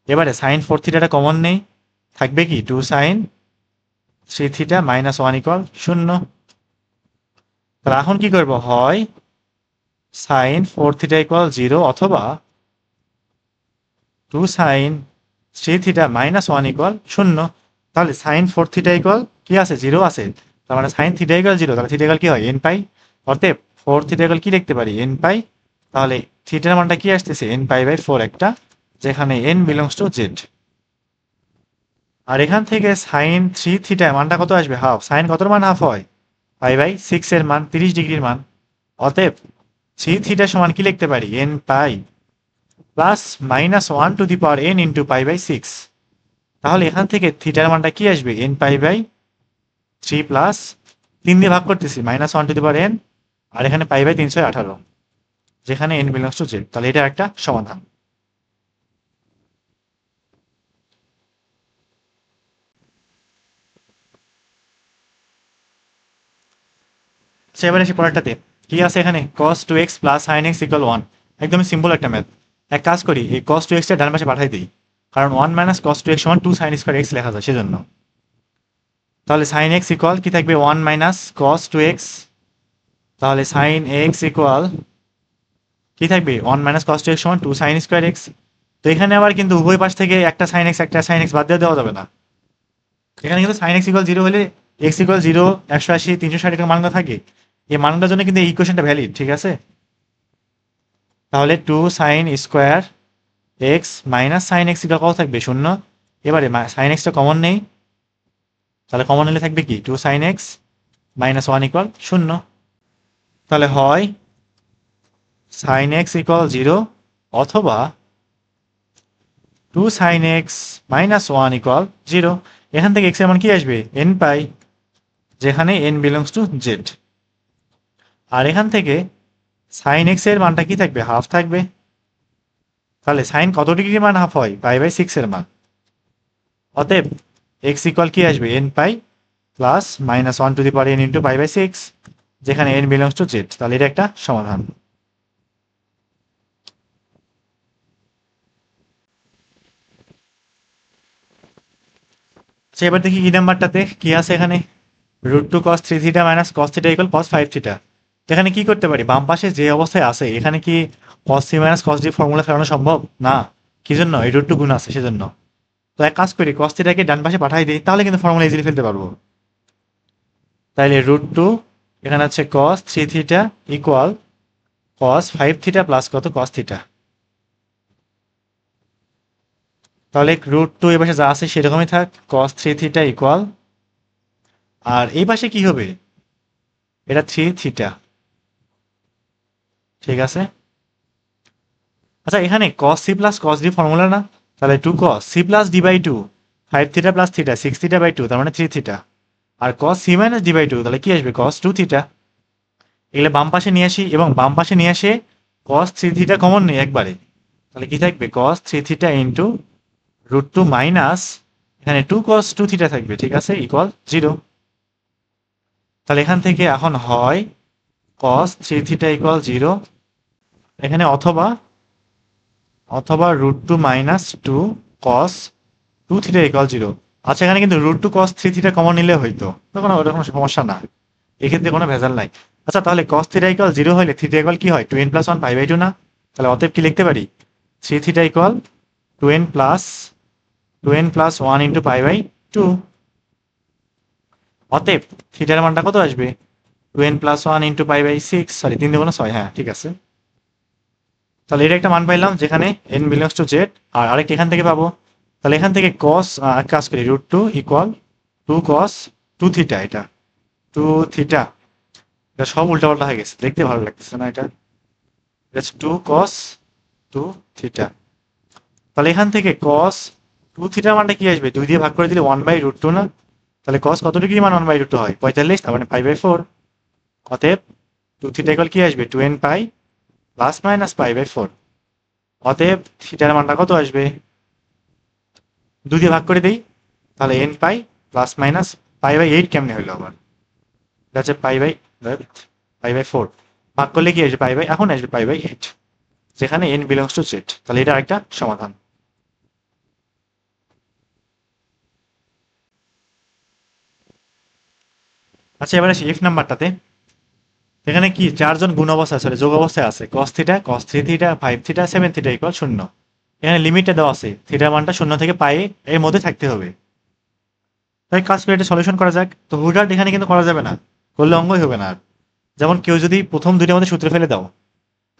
[SPEAKER 1] এবারে sin 4θ কমন নেই, থাকবে কি, 2 sin three theta minus one equal 0। তাহলে এখন কি করব, হয় সাইন ফোর থিটা ইকুয়াল 0 অথবা two sine three theta minus one equal 0। তাহলে সাইন ফোর থিটা ইকুয়াল কি আছে, 0 আছে। তার মানে সাইন থিটা ইকুয়াল 0, তাহলে থিটা ইকুয়াল কি হয়, এন পাই। অতএব ফোর থিটা ইকুয়াল কি লিখতে পারি, এন পাই। তাহলে থিটার মানটা কি আসতেছে, এন পাই বাই ফোর একটা, যেখানে এন বিলংস টু জেড। আর এখান থেকে সাইন থ্রি থিটা মানটা কত আসবে, হাফ। সাইন কতর মান হাফ হয়, পাই বাই সিক্স এর মান, 30 ডিগ্রির মান। অতএব থ্রি থিটা সমান কি লিখতে পারি, n pi plus minus one to the power n into pi by six. তাহলে এখান থেকে থিটার মানটা কি আসবে, n pi by three plus 3 দিয়ে ভাগ করতেছি minus one to the power n, আর এখানে পাই বাই 318, যেখানে এন বিলংস টু জেড। তাহলে এটা একটা সমাধান। এবার আসি পরেরটাতে, কি আছে এখানে, cos 2x plus sin x equal 1। একদমই সিম্পল একটা ম্যাথ। এক কাজ করি, এই cos 2x টা ডান পাশে পাঠাই দিই, কারণ 1 মাইনাস cos 2x সমান 2 sin স্কয়ার x লেখা যায় সেজন্য। তাহলে sin x ইকুয়াল কি থাকবে, 1 মাইনাস cos 2x। তাহলে sin x ইকুয়াল কি থাকবে, 1 মাইনাস cos 2x সমান 2 sin স্কয়ার x। তো এখানে আবার কিন্তু উভয় পাশ থেকে একটা sin x একটা sin x বাদ দিয়ে দেওয়া যাবে না। এখানে কিন্তু sin x ইকুয়াল 0 হলে x ইকুয়াল 0, 180, 360 এর মানটা থাকে। এই মানটার জন্য কিন্তু এই ইকুয়েশনটা ভ্যালিড, ঠিক আছে। তাহলে 2 sin square x minus sine x equal কত থাকবে, 0। এবারে সাইন এক্সটা কমন নেই, তাহলে কমন নিলে থাকবে কি, 2 sin x মাইনাস 1 ইকুয়াল 0। তাহলে হয় sin x ইকুয়াল 0 অথবা 2 sin x মাইনাস 1 ইকুয়াল 0। এখান থেকে x এর মান কি আসবে, n পাই, যেখানে n বিলংস টু জেড। আর এখান থেকে সাইন এক্স এর মানটা কি থাকবে, হাফ থাকবে। তাহলে সাইন কত ডিগ্রির মান হাফ হয়, পাই বাই সিক্স এর মান। অতএব এক্স ইকুয়াল কি আসবে, n pi plus minus one to the power n into pi by six, যেখানে এন বিলংস টু জেড। তাহলে এটা একটা সমাধান। আচ্ছা এবার দেখি কি নাম্বারটাতে কি আছে এখানে, root two cos three theta minus cos theta equal cos five theta. এখানে কি করতে পারি, বাম পাশে যে অবস্থায় আছে এখানে কি cos three minus cos d formula ফেরানো সম্ভব না, কি জন্য, এই রুট টু গুণ আছে সেজন্য। তো এক কাজ করি, কস থিটাকে ডান পাশে পাঠাই দিই, তাহলে কিন্তু ফর্মুলা ইজিলি ফেলতে পারবো। তাইলে রুট টু এখানে হচ্ছে কস three theta equal cos five theta plus কত, কস থিটা। তাহলে রুট টু এই পাশে যা আছে সেরকমই থাক, কস থ্রি থিটা ইকুয়াল, আর এই পাশে কি হবে, এটা থ্রি থিটা, ঠিক আছে। আচ্ছা এখানে cos c plus cos d formula না, তাহলে two cos c plus d by two, five theta plus theta six theta by two, তার মানে থ্রি থিটা। আর cos c minus d by two, তাহলে কি আসবে, কস টু থিটা। এগুলো বাম পাশে নিয়ে আসি, এবং বাম পাশে নিয়ে আসে কস থ্রি থিটা কমন নেই একবারে, তাহলে কি থাকবে, cos three theta into root two minus এখানে টু কস টু থিটা থাকবে, ঠিক আছে, ইকুয়াল 0। তাহলে এখান থেকে এখন হয় কস থ্রি থিটা ইকুয়াল 0, এখানে অথবা অথবা root two minus two cos two theta equal 0। আচ্ছা এখানে কিন্তু root two cos three theta common নিলে হইতো, তখন ওটা কোনো সমস্যা না, এক্ষেত্রে কোনো ভেজাল নাই। আচ্ছা তাহলে কস থিটা ইকুয়াল 0 হলে থিটা ইকুয়াল কি হয়, two n plus one pi by two না। তাহলে অতএব কি লিখতে পারি, three theta equal two n plus one into pi by two. অতএব থিটার মানটা কত আসবে, two n plus one into pi by six, sorry 3 দুগুণ 6, হ্যাঁ ঠিক আছে। তাহলে এটা একটা মান পাইলাম যেখানে এন বিলংস টু জেড, আর আরেকটা এখান থেকে পাবো। তাহলে এখান থেকে কস কাজ করি, root two equal two cos two theta, এটা টু থিটা, এটা সব উল্টাপাল্টা হয়ে গেছে, দেখতে ভালো লাগতেছে না এটা, টু কস টু থিটা। তাহলে এখান থেকে কস টু থিটার মানটা কি আসবে, 2 দিয়ে ভাগ করে দিলে 1/√2 না। তাহলে কস কত ডিগ্রি মান 1/√2 হয়, 45, তার মানে পাই বাই 4। অতএব টু থিটা ইকুয়াল কি আসবে, 2n pi plus minus pi by 4। অতএব থিটার মানটা কত আসবে, 2 দিয়ে ভাগ করে দেই, তাহলে n pi plus minus pi by 8 কেমনে হইলো আবার, এটা হচ্ছে পাই বাই 4, ভাগ করলে কি আসবে, পাই বাই, এখন আসবে পাই বাই 8, যেখানে n বিলংস টু জেড। তাহলে এটা একটা সমাধান। আচ্ছা এবার আসি এফ নাম্বারটাতে। এখানে কি চারজন গুণ অবস্থায় সরি যোগ অবস্থায় আছে cos theta cos 3 theta 5 theta 7 theta equal 0। এখানে লিমিটটা দেওয়া আছে থিটার মানটা 0 থেকে পাই এর মধ্যে থাকতে হবে। তাই কাজ করে এটা সলিউশন করা যাক। তো হুটহাট এখানে কিন্তু করা যাবে না, করলে অঙ্গই হবে না আর। যেমন কেউ যদি প্রথম দুইটার মধ্যে সূত্র ফেলে দাও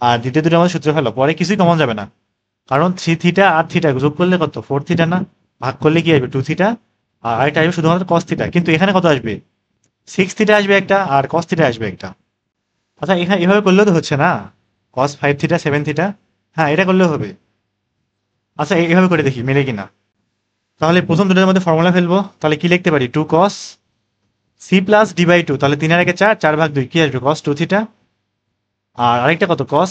[SPEAKER 1] আর দ্বিতীয় দুইটার মধ্যে সূত্র ফেলো, পরে কিছুই কমন যাবে না। কারণ 3 থিটা আর থিটা যোগ করলে কত 4 থিটা না, ভাগ করলে কি আসবে 2 থিটা, আর আরেকটা আসবে শুধুমাত্র cos থিটা। কিন্তু এখানে কত আসবে 6 থিটা আসবে একটা আর cos থিটা আসবে একটা। আচ্ছা এখানে এভাবে করলেও তো হচ্ছে না, cos 5 থিটা 7 থিটা, হ্যাঁ এটা করলেও হবে। আচ্ছা এইভাবে করে দেখি মেলে কিনা। তাহলে প্রথম দুটোর মধ্যে ফর্মুলা ফেলবো, তাহলে কি লিখতে পারি 2 cos c plus d by 2, তাহলে 3 আর 1 4, 4 ভাগ 2 কি আসবে cos 2 থিটা। আর আরেকটা কত cos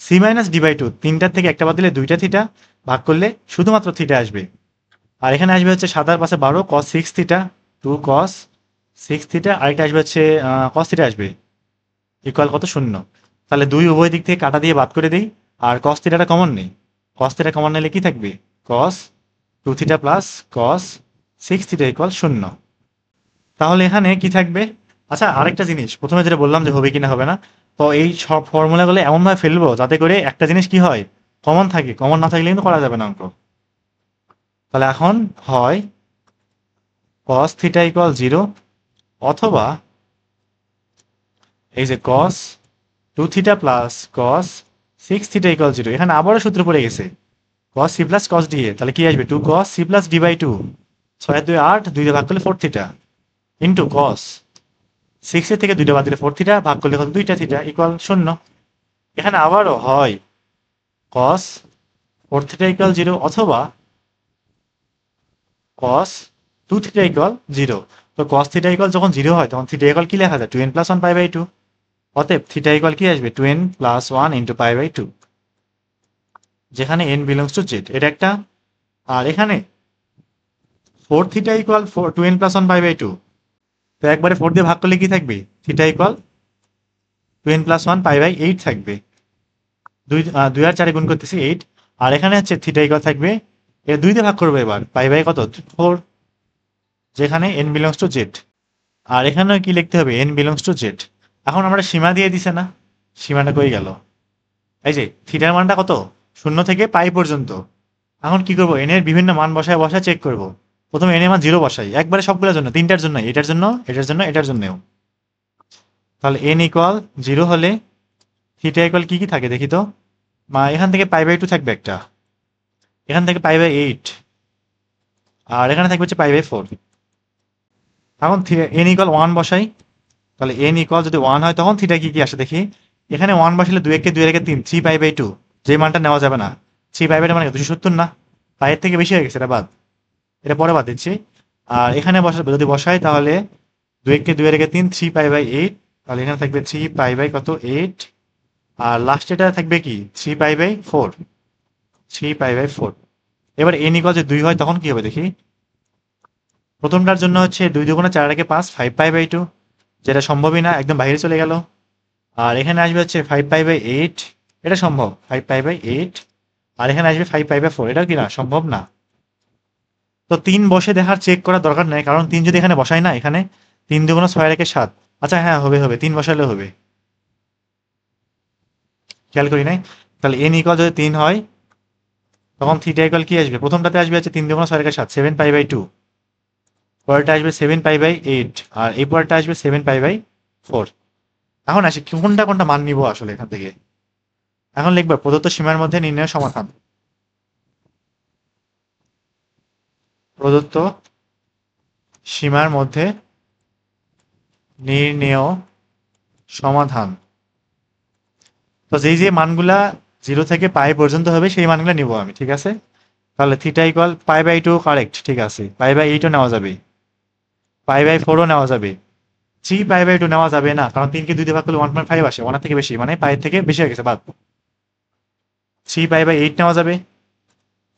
[SPEAKER 1] c minus d by 2, তিনটার থেকে একটা বাদ দিলে 2টা থিটা, ভাগ করলে শুধুমাত্র থিটা আসবে। আর এখানে আসবে হচ্ছে 7 আর 5 12 cos 6 থিটা, 2 cos 6 থিটা, আরেকটা আসবে হচ্ছে cos থিটা আসবে ইকুয়াল কত 0। তাহলে দুই উভয় দিক থেকে কাটা দিয়ে বাদ করে দিই, আর cos থিটাটা কমন নেই। cos থিটা কমন নিলে কি থাকবে cos 2 theta plus cos 6 theta equal 0। তাহলে এখানে কি থাকবে। আচ্ছা আরেকটা জিনিস প্রথমে যেটা বললাম যে হবে কিনা হবে না, তো এই সব ফর্মুলাগুলো এমনভাবে ফেলবো যাতে করে একটা জিনিস কি হয় কমন থাকে, কমন না থাকলে কিন্তু করা যাবে না অঙ্ক। তাহলে এখন হয় cos থিটা ইকুয়াল 0, অথবা এই যে cos 2 theta plus cos 6 theta equal 0। এখানে আবারও সূত্র পড়ে গেছে cos c plus cos d এ, তাহলে কি আসবে 2 cos c plus d by 2, 6 2 8, 2 দিয়ে ভাগ করলে 4 থিটা ইন্টু cos 6 এর থেকে 2টা বাদ দিলে 4 থিটা, ভাগ করলে কত 2টা থিটা ইকুয়াল 0। এখানে আবারও হয় cos 4 থিটা ইকুয়াল 0, অথবা cos 2 থিটা ইকুয়াল 0। তো cos থিটা ইকুয়াল যখন 0 হয় তখন থিটা ইকুয়াল কি লেখা যায় 2n প্লাস 1 পাই বাই 2। অতএব থিটা ইকুয়াল কি আসবে 2n plus 1 into pi by 2, যেখানে n বিলংস টু জেড, এটা একটা। আর এখানে 4 theta equal 2n plus 1 pi by 2, তো একবারে 4 দিয়ে ভাগ করলে কি থাকবে theta equal 2n plus 1 pi by 8 থাকবে। 2 আর 4 গুণ করতেছি 8। আর এখানে হচ্ছে থিটা ইকুয়াল থাকবে, এটা 2 দিয়ে ভাগ করবো এবার, পাই বাই কত 4, যেখানে n বিলংস টু জেড। আর এখানেও কি লিখতে হবে n বিলংস টু জেড। এখন আমরা সীমা দিয়ে দিছে না, সীমাটা কই গেল, এই যে থিটার মানটা কত 0 থেকে পাই পর্যন্ত। এখন কি করব n এর বিভিন্ন মান বসায় বসায় চেক করব। প্রথমে n এর মান 0 বসাই একবারে সবগুলোর জন্য, তিনটার জন্য, এটার জন্য এটার জন্য এটার জন্যও। তাহলে n ইকুয়াল 0 হলে থিটা ইকুয়াল কি কি থাকে দেখি তো। এখান থেকে পাই বাই 2 থাকবে একটা, এখান থেকে পাই বাই 8, আর এখানে থাকবে হচ্ছে পাই বাই 4। এখন n ইকুয়াল 1 বসাই, তাহলে n ইকুয়াল যদি 1 হয় তখন থিটা কি কি আসে দেখি। এখানে 1 বসালে 2 একে 2 এর 3, 3 পাই বাই 2, যে মানটা নেওয়া যাবে না। 3 পাই বাই 2 মানে 270 না, পাইয়ের থেকে বেশি হয়ে গেছে, এটা বাদ, এটা পরে বাদ দিচ্ছি। আর এখানে যদি বসাই তাহলে 2 একে 2 এর 3, 3 পাই বাই 8, তাহলে এখানে থাকবে 3 পাই বাই কত 8, আর লাস্ট এটা থাকবে কি 3 পাই বাই 4, 3 পাই বাই 4। এবার n ইকুয়াল যদি 2 হয় তখন কি হবে দেখি। প্রথমটার জন্য হচ্ছে 2 2 4 একে 5, 5 পাই বাই 2, যেটা সম্ভবই না, একদম বাইরে চলে গেল। আর এখানে আসবে হচ্ছে 5 পাই বাই 8, এটা সম্ভব 5 পাই বাই 8। আর এখানে আসবে 5 পাই বাই 4, এটাও কি না সম্ভব না। তো 3 বসে দেখার চেক করার দরকার নেই, কারণ 3 যদি এখানে বসাই না, এখানে 3 2 6 একে 7। আচ্ছা হ্যাঁ হবে হবে, 3 বসালে হবে, খেয়াল করি নাই। তাহলে n ইকুয়াল যদি 3 হয় তখন থিটা ইকুয়াল কি আসবে, প্রথমটাতে আসবে হচ্ছে 3 2 6 একে 7, 7 পাই বাই 2, পরেরটা আসবে 7 পাই বাই 8, আর এই পরেরটা আসবে 7 পাই বাই 4। এখন আসি কোনটা কোনটা মান নিব আসলে এখান থেকে। এখন লিখবো প্রদত্ত সীমার মধ্যে নির্ণয় সমাধান। প্রদত্ত সীমার মধ্যে নির্ণেয় সমাধান। তো যেই যে মানগুলা 0 থেকে পাই পর্যন্ত হবে সেই মানগুলো নিব আমি, ঠিক আছে। তাহলে theta equal pi by 2 correct, ঠিক আছে। পাই বাই 8ও নেওয়া যাবে, পাই বাই 4ও নেওয়া যাবে। 3 পাই বাই 2 নেওয়া যাবে না, কারণ 3 কে 2 দিয়ে ভাগ করলে 1.5 আসে, 1 থেকে বেশি, মানে পাই থেকে বেশি হয়ে গেছে, বাদ। 3 পাই বাই 8 নেওয়া যাবে,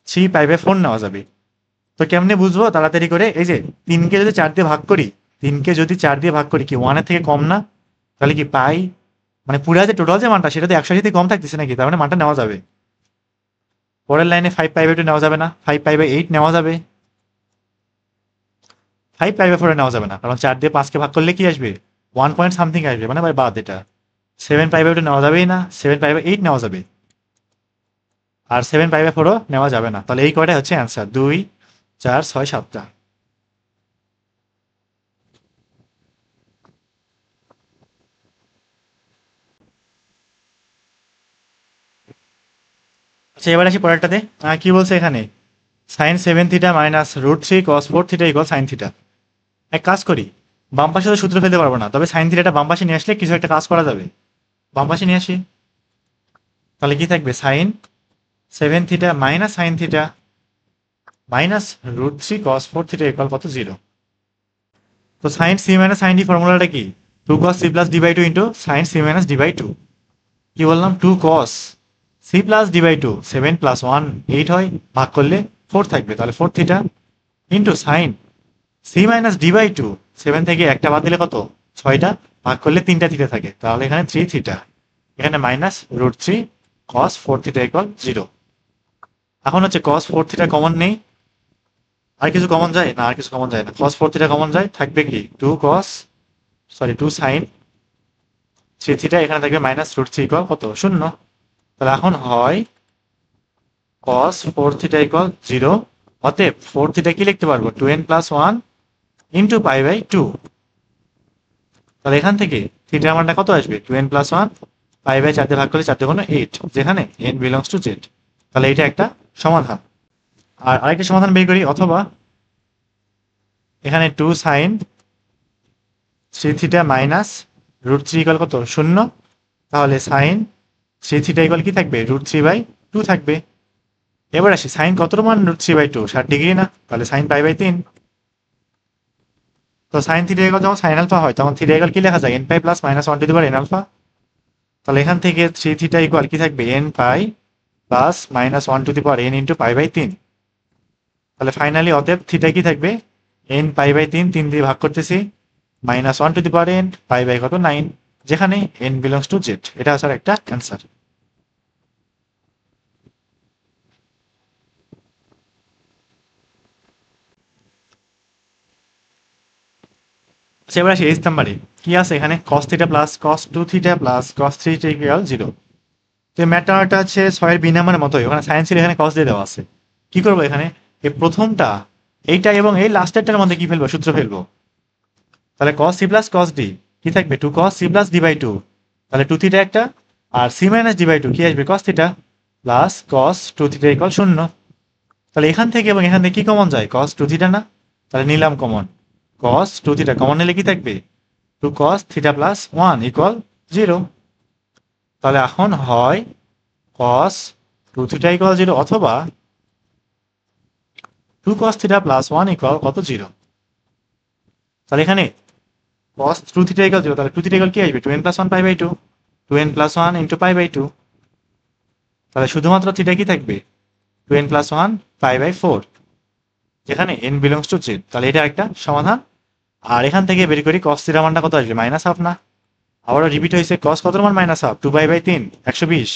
[SPEAKER 1] 3 পাই বাই 4 নেওয়া যাবে। তো কেমনে বুঝবো তাড়াতাড়ি করে, এই যে 3 কে যদি 4 দিয়ে ভাগ করি, 3 কে যদি 4 দিয়ে ভাগ করি কি 1 এর থেকে কম না, তাহলে কি পাই মানে পুরা যে টোটাল যে মানটা সেটা তো 180 থেকে কম থাকতেছে নাকি, তার মানে মানটা নেওয়া যাবে। পরের লাইনে 5 পাই বাই 2 নেওয়া যাবে না, 5 পাই বাই 8 নেওয়া যাবে, 5 পাই বাই 4 নেওয়া যাবে না, কারণ 4 দিয়ে 5 কে ভাগ করলে কি আসবে ওয়ান পয়েন্ট সামথিং আসবে, মানে ভাই বাদ এটা। 7 পাই/2 নেওয়া যাবেই না, 7/8 নেওয়া যাবে, আর 7/4ও নেওয়া যাবে না। তাহলে এই কয়টা হচ্ছে অ্যান্সার, 2, 4, 6, 7টা। আচ্ছা এবার আসি পরেরটাতে। কি বলছে এখানে, sin 7 theta minus √3 cos 4 theta equal sine theta. এক কাজ করি, বাম পাশে তো সূত্র ফেলতে পারবো না, তবে সাইন থিটাটা বাম পাশে নিয়ে আসলে কিছু একটা কাজ করা যাবে। বাম পাশে নিয়ে আসি, তাহলে কি থাকবে, sin 7 theta minus sine theta minus √3 cos 4 theta equal কত, 0। তো sine c minus sine d ফর্মুলাটা কি, 2 cos c+d/2 into sine c minus d/2। কি বললাম, 2 cos c+d/2, 7 + 1 8 হয়, ভাগ করলে 4 থাকবে, তাহলে 4 theta into sine c minus d/2, 7 থেকে একটা বাদ দিলে কত, 6টা, ভাগ করলে 3টা থিটা থাকে, তাহলে এখানে 3 থিটা, এখানে মাইনাস √3 cos 4 থিটা ইকুয়াল 0। এখন হচ্ছে cos 4 থিটা কমন নেই, আর কিছু কমন যায় না, আর কিছু কমন যায় না, cos 4 থিটা কমন যায়, থাকবে কি 2 sin 3 থিটা, এখানে থাকবে মাইনাস √3 ইকুয়াল কত, 0। তাহলে এখন হয় cos 4 থিটা ইকুয়াল 0, অতএব 4 থিটা কি লিখতে পারবো, 2n+1 ইন্টু π/2। তাহলে এখান থেকে থিটার মানটা কত আসবে, 2n+1 π/4 দিয়ে ভাগ করলে 4 × 8, যেখানে n বিলংস টু z। তাহলে এটা একটা সমাধান। আর আরেকটা সমাধান বের করি, অথবা এখানে 2 sin 3 থিটা মাইনাস √3 ইকুয়াল কত, 0। তাহলে sin 3 থিটা ইকুয়াল কি থাকবে, √3/2 থাকবে। এবার আসি, সাইন কত মান, √3/2, 60° না, তাহলে সাইন π/3। তো সাইন থিটা ইকুয়াল যখন সাইন আলফা হয়, তখন থিটা ইকুয়াল কি লেখা যায়, n π প্লাস -1 n আলফা। তাহলে এখান থেকে 3 থিটা ইকুয়াল কি থাকবে, n π প্লাস -1 n ইন্টু π/3। তাহলে ফাইনালি অতএব থিটা কি থাকবে, n π/3, 3 দিয়ে ভাগ করতেছি, -1 n π/কত 9, যেখানে n বিলংস টু z। এটা আসার একটা অ্যান্সার। এবার আসি এইচ নাম্বারে, কি আছে এখানে, cos theta plus cos 2 theta plus cos 3 theta equal 0। তো ম্যাটারটা হচ্ছে 6-এর বি নাম্বারের মতোই, ওখানে সাইন ছিল, এখানে cos দিয়ে দেওয়া আছে। কি করবো এখানে, এই প্রথমটা, এইটা এবং এই লাস্টেরটার মধ্যে কি ফেলবো, সূত্র ফেলবো। তাহলে cos c plus cos d কি থাকবে, 2 cos c প্লাস d/2, তাহলে 2 থিটা একটা, আর c মাইনাস d/2 কি আসবে, cos theta plus cos 2 theta equal 0। তাহলে এখান থেকে এবং এখান থেকে কি কমন যায়, cos 2 থিটা না, তাহলে নিলাম কমন, cos 2 থিটা কমন নিলে কি থাকবে, 2 cos থিটা প্লাস 1 ইকুয়াল 0। তাহলে এখন হয় cos 2 থিটা ইকুয়াল 0, অথবা 2 cos থিটা প্লাস 1 ইকুয়াল কত, 0। তাহলে এখানে cos 2 থিটা ইকুয়াল 0, তাহলে 2 থিটা ইকুয়াল কি আসবে, 2n+1 π/2, 2n+1 ইন্টু π/2। তাহলে শুধুমাত্র থিটা কি থাকবে, 2n+1 π/4, যেখানে n বিলংস টু z। তাহলে এটা একটা সমাধান। আর এখান থেকে বের করি cos থিটার মানটা কত আসবে, -1/2 না, আবারও রিপিট হয়েছে, cos কত মান, -1/2, 2π/3 120।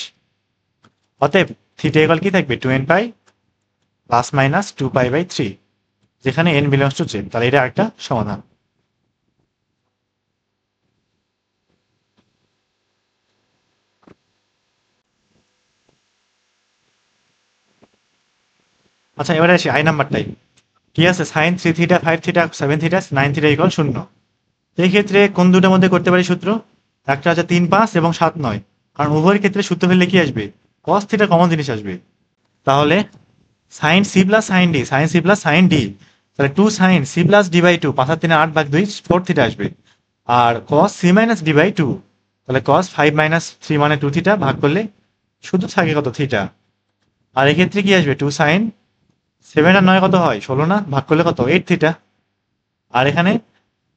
[SPEAKER 1] অতএব থিটা ইকুয়াল কি থাকবে, 2n π প্লাস মাইনাস 2π/3, যেখানে n বিলংস টু z। তাহলে এটা একটা সমাধান। আচ্ছা এবারে আসি আই নাম্বারটাই, কি আছে, sine 3 theta 5 theta 7 theta 9 theta equal 0। এই ক্ষেত্রে কোন দুটোর মধ্যে করতে পারি সূত্র, একটা আছে 3 5 এবং 7 9, কারণ উভয়ের ক্ষেত্রে সূত্র ফেললে কি আসবে, cos থিটা কমন জিনিস আসবে। তাহলে sine c plus sine d, sine c plus sine d, তাহলে 2 সাইন সি প্লাস d/2, 5 আর 3 8 ভাগ 2 4 থিটা আসবে। আর cos c মাইনাস d/2, তাহলে cos 5 মাইনাস 3 মানে 2 থিটা, ভাগ করলে শুধু থাকে কত, থিটা। আর এক্ষেত্রে কি আসবে, 2 সাইন 7 আর 9 কত হয়, 16 না, ভাগ করলে কত, 8 থিটা। আর এখানে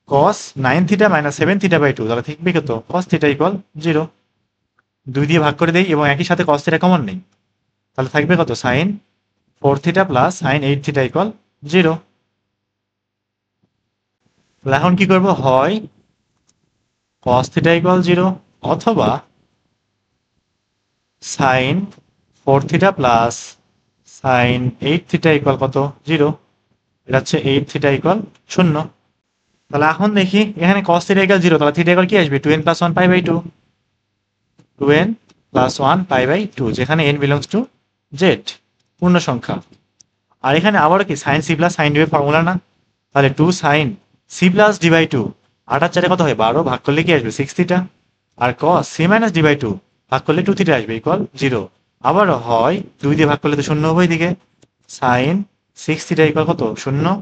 [SPEAKER 1] cos 9 থিটা মাইনাস 7 থিটা/2, তাহলে থাকবে কত, cos থিটা ইকুয়াল 0। 2 দিয়ে ভাগ করে দেই এবং একই সাথে cos থিটা কমন নেই, তাহলে থাকবে কত, sine 4 theta plus sine 8 theta equal 0। তাহলে এখন কি করব, হয় cos থিটা ইকুয়াল 0, অথবা sine 4 theta plus sine 8 theta equal কত, 0। এটা হচ্ছে 8 থিটা ইকুয়াল 0। তাহলে এখন দেখি এখানে cos থিটা ইকুয়াল 0, তাহলে থিটা ইকুয়াল কি আসবে 2n + 1 π/2, 2n + 1 π/2, যেখানে n বিলংস টু z, পূর্ণ সংখ্যা। আর এখানে আবারও কি sin c + sin d এর ফর্মুলা না, তাহলে 2 sin c + d/2, 8 আর 4 কত হয় 12, ভাগ করলে কি আসবে 6 থিটা, আর cos c - d/2 ভাগ করলে 2 থিটা আসবে ইকুয়াল 0। আবারও হয় 2 দিয়ে ভাগ করলে তো শূন্য উভয় দিকে, sin 6 থিটা ইকুয়াল কত 0।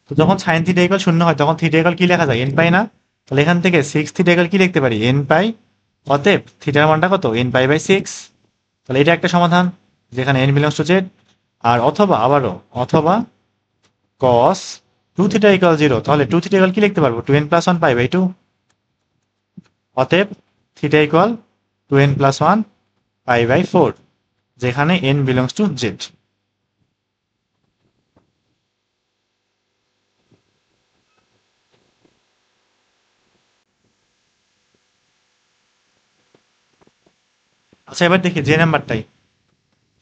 [SPEAKER 1] তো যখন sin থিটা ইকুয়াল 0 হয় তখন থিটা ইকুয়াল কি লেখা যায় n পাই না, তাহলে এখান থেকে 6 থিটা ইকুয়াল কি লিখতে পারি n পাই, অতএব থিটার মানটা কত n π/6। তাহলে এটা একটা সমাধান যেখানে n বিলংস টু z। আর অথবা আবারও অথবা cos 2 থিটা ইকুয়াল 0, তাহলে 2 থিটা ইকুয়াল কি লিখতে পারবো 2n + 1 π/2, অতএব থিটা ইকুয়াল 2n + 1 π/4, যেখানে n বিলংস টু z। আচ্ছা এবার দেখি যে নাম্বারটাই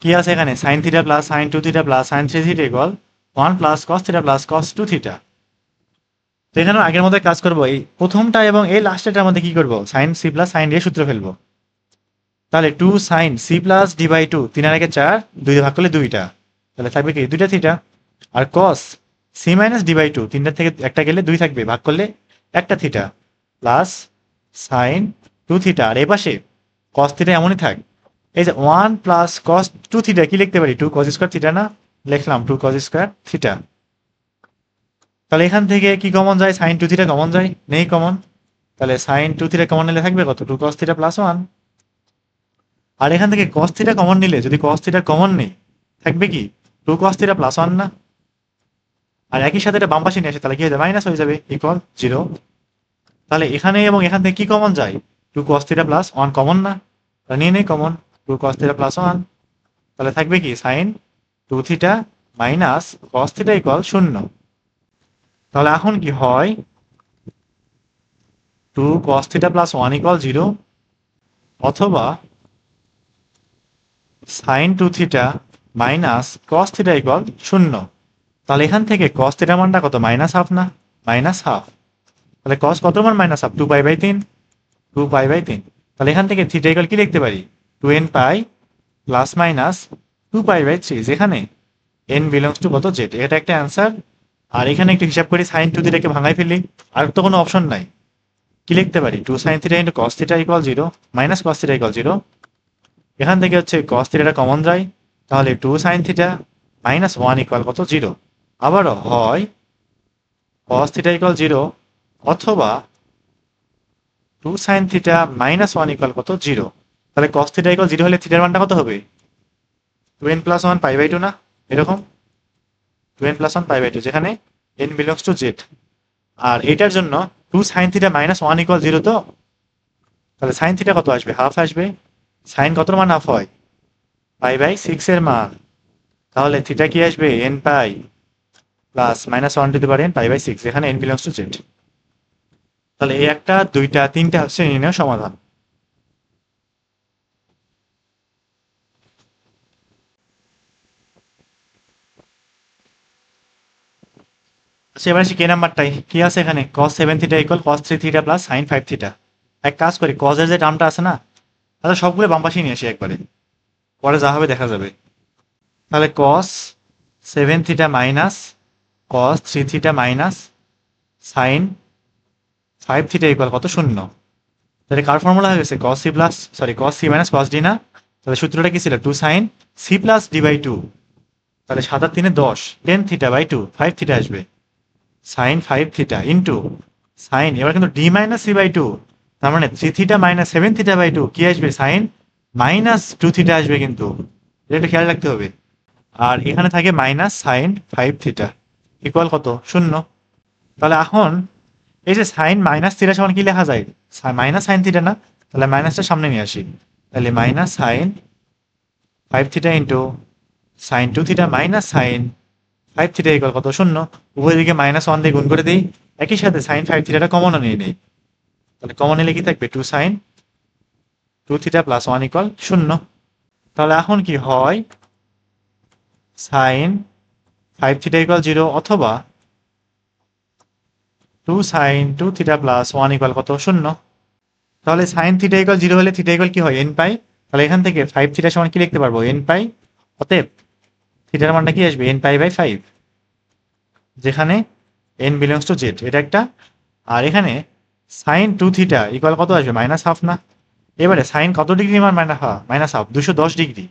[SPEAKER 1] কি আছে এখানে sin theta plus sin 2 theta plus sin 3 theta equal 1 plus cos theta plus cos 2 theta. তো এখানেও আগের মধ্যে কাজ করবো, এই প্রথমটা এবং এই লাস্টেরটার মধ্যে কি করবো sin c প্লাস sin d এর সূত্র ফেলবো। তাহলে 2 sin c প্লাস d/2, 3 আর 1 4, 2 দিয়ে ভাগ করলে 2টা, তাহলে থাকবে কি 2টা থিটা। আর cos c মাইনাস d/2, 3টার থেকে একটা গেলে 2 থাকবে, ভাগ করলে একটা থিটা, প্লাস sin 2 থিটা। আর এই পাশে cos থিটা এমনই থাক, এই যে 1 প্লাস cos 2 থিটা কি লিখতে পারি 2 cos স্কয়ার থিটা না, লিখলাম 2 cos স্কয়ার থিটা। তাহলে এখান থেকে কি কমন যায় sin 2 থিটা কমন যায়, নেই কমন, তাহলে sin 2 থিটা কমন নিলে থাকবে কত 2 cos থিটা প্লাস 1। আর এখান থেকে cos থিটা কমন নিলে যদি cos থিটা কমন নেই থাকবে কি 2 cos থিটা প্লাস 1 না, আর একই সাথে এটা বাম পাশে নিয়ে আসে তাহলে কি হয়ে যাবে মাইনাস হয়ে যাবে ইকুয়াল 0। তাহলে এখানে এবং এখান থেকে কি কমন যায় 2 cos থিটা প্লাস 1 কমন না, তাহলে নিয়ে নেই কমন 2 cos থিটা প্লাস 1, তাহলে থাকবে কি sin 2 theta minus cos theta equal 0। তাহলে এখন কি হয় 2 cos থিটা প্লাস 1 ইকুয়াল 0, অথবা sin 2 theta minus cos theta equal 0। তাহলে এখান থেকে cos থিটার মানটা কত মাইনাস হাফ না, মাইনাস হাফ। তাহলে cos কত মান মাইনাস হাফ 2π/3, 2π/3। তাহলে এখান থেকে থিটা ইকুয়াল কি লিখতে পারি 2n পাই প্লাস মাইনাস 2π/3, যেখানে n বিলংস টু কত z, এটা একটা অ্যান্সার। আর এখানে একটু হিসাব করি sin 2 থিটাকে ভাঙাই ফেলি, আর তো কোনো অপশন নাই, কি লিখতে পারি 2 sin theta into cos theta equal 0 minus cos theta equal 0। এখান থেকে হচ্ছে cos থিটাটা কমন যায়, তাহলে 2 sin থিটা মাইনাস 1 ইকুয়াল কত 0। আবারও হয় cos থিটা ইকুয়াল 0, অথবা 2 sin থিটা মাইনাস 1 ইকুয়াল কত 0। তাহলে cos থিটা ইকুয়াল 0 হলে থিটার মানটা কত হবে 2n + 1 π/2 না, এরকম 2n + 1 π/2, যেখানে n বিলংস টু z। আর এটার জন্য 2 sin থিটা মাইনাস 1 ইকুয়াল 0, তো তাহলে sin থিটা কত আসবে হাফ আসবে, sin কত মান হাফ হয় π/6 এর মান, তাহলে থিটা কি আসবে n pi plus minus 1 to the power n π/6, যেখানে n বিলংস টু z। তাহলে এই একটা দুইটা তিনটা হচ্ছে নির্ণয় সমাধান। আচ্ছা এবার আসি কে নাম্বারটাই কি আছে এখানে cos 7 theta equal cos 3 theta plus sin 5 theta. এক কাজ করি cos এর যে টার্মটা আছে না, তাহলে সবগুলো বাম পাশে নিয়ে আসি একবারে, পরে যা হবে দেখা যাবে। তাহলে cos 7 theta minus cos 3 theta minus sin 5 theta equal কত 0। তাহলে কার ফর্মুলা হয়ে গেছে cos c plus cos c minus cos d না, তাহলে সূত্রটা কি ছিল 2 sin c প্লাস d/2, তাহলে 7 আর 3 10, 10 থিটা বাই 2 5 থিটা আসবে, sin 5 থিটা ইন্টু sin, এবার কিন্তু d মাইনাস c বাই 2, তার মানে 3 থিটা মাইনাস 7 থিটা বাই 2 কি আসবে sin মাইনাস 2 থিটা আসবে, কিন্তু এটা একটু খেয়াল রাখতে হবে। আর এখানে থাকে মাইনাস sin 5 থিটা ইকুয়াল কত 0। তাহলে এখন এই যে সাইন মাইনাস থিটা সমান কি লেখা যায় মাইনাস সাইন থিটা না, তাহলে মাইনাসটা সামনে নিয়ে আসি, তাহলে minus sine 5 theta into sign 2 theta minus sign 5 theta equal কত 0। উভয় দিকে মাইনাস 1 দিয়ে গুণ করে দিই, একই সাথে সাইন 5 থিটাটা কমনও নিয়ে নেই, তাহলে কমন নিলে কি থাকবে 2 সাইন 2 থিটা প্লাস 1 ইকুয়াল 0। তাহলে এখন কি হয় সাইন 5 থিটা ইকুয়াল 0, অথবা two sine two theta plus one equal কত? শূন্য। তাহলে সাইন থিটা ইকুয়াল জিরো হলে থিটা ইকুয়াল কি হয়? N pi. তাহলে এখান থেকে ফাইভ থিটা সমান কি লিখতে পারবো? N pi. অতএব থিটার মানটা কি আসবে? এন পাই বাই ফাইভ, যেখানে এন বিলংস টু জেড, এটা একটা। আর এখানে সাইন টু থিটা ইকুয়াল কত আসবে? মাইনাস হাফ না? এবারে সাইন কত ডিগ্রি মান মাইনাস হাফ? 210 ডিগ্রি।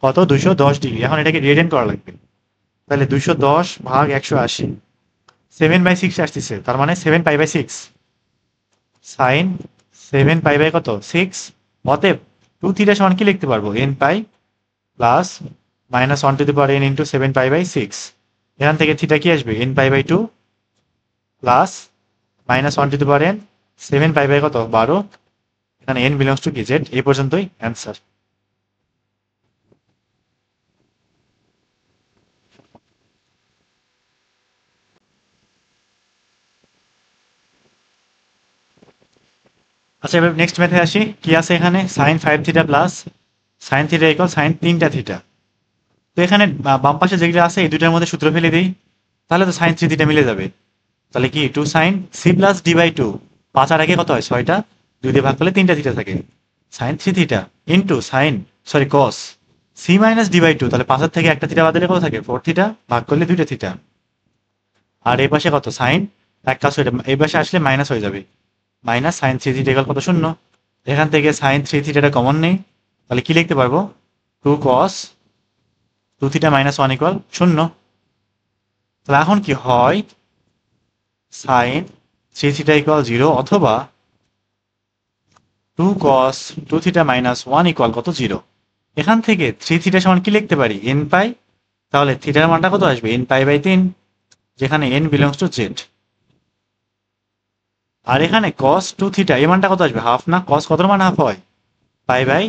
[SPEAKER 1] কত? 210 ডিগ্রি। এখন এটাকে রেডিয়ান করা লাগবে। তাহলে 210/180, 7/6 আসতেছে, তার মানে 7 পাই/6। সাইন 7 পাই বাই কত? 6। অতএব টু থিটা সমান কি লিখতে পারবো? N pi plus minus 1 to the power n into 7 পাই/6। এখান থেকে থিটা কি আসবে? N pi by 2 plus minus 1 to the power n, 7 pi by কত? 12। এখানে n বিলংস টু কি? জেড। এই পর্যন্তই অ্যান্সার। আচ্ছা, এবার নেক্সট ম্যাথে আসি। কি আছে এখানে? Sine 5 theta plus sine theta equal sine 3টা থিটা। তো এখানে বাম পাশে যেগুলো আছে এই দুটার মধ্যে সূত্র ফেলে দিই, তাহলে তো সাইন 3 থিটা মিলে যাবে। তাহলে কি? Two sine c plus d by two, 5 আর আগে কত হয়? 6টা, 2 দিয়ে ভাগ করলে 3টা থিটা থাকে। Sine 3 theta into sine cos c minus d by two, তাহলে 5 থেকে একটা থিটা বাদ দিলে কত থাকে? 4 থিটা, ভাগ করলে 2টা থিটা। আর এই পাশে কত? সাইন, এক কাজ করে এই পাশে আসলে মাইনাস হয়ে যাবে, মাইনাস সাইন 3 থিটা ইকুয়াল কত? শূন্য। এখান থেকে সাইন 3 থিটাটা কমন নেই, তাহলে কি লিখতে পারবো? 2 কস 2 থিটা মাইনাস 1 ইকুয়াল শূন্য। তাহলে এখন কি হয়? সাইন 3 থিটা ইকুয়াল 0 অথবা 2 cos 2 থিটা মাইনাস 1 ইকুয়াল কত? 0। এখান থেকে 3 থিটা সমান কি লিখতে পারি? n পাই। তাহলে থিটার মানটা কত আসবে? n পাই বাই 3, যেখানে n বিলংস টু জেড। আর এখানে cos 2 থিটা এই মানটা কত আসবে? হাফ না? cos কত মান হাফ হয়? পাই বাই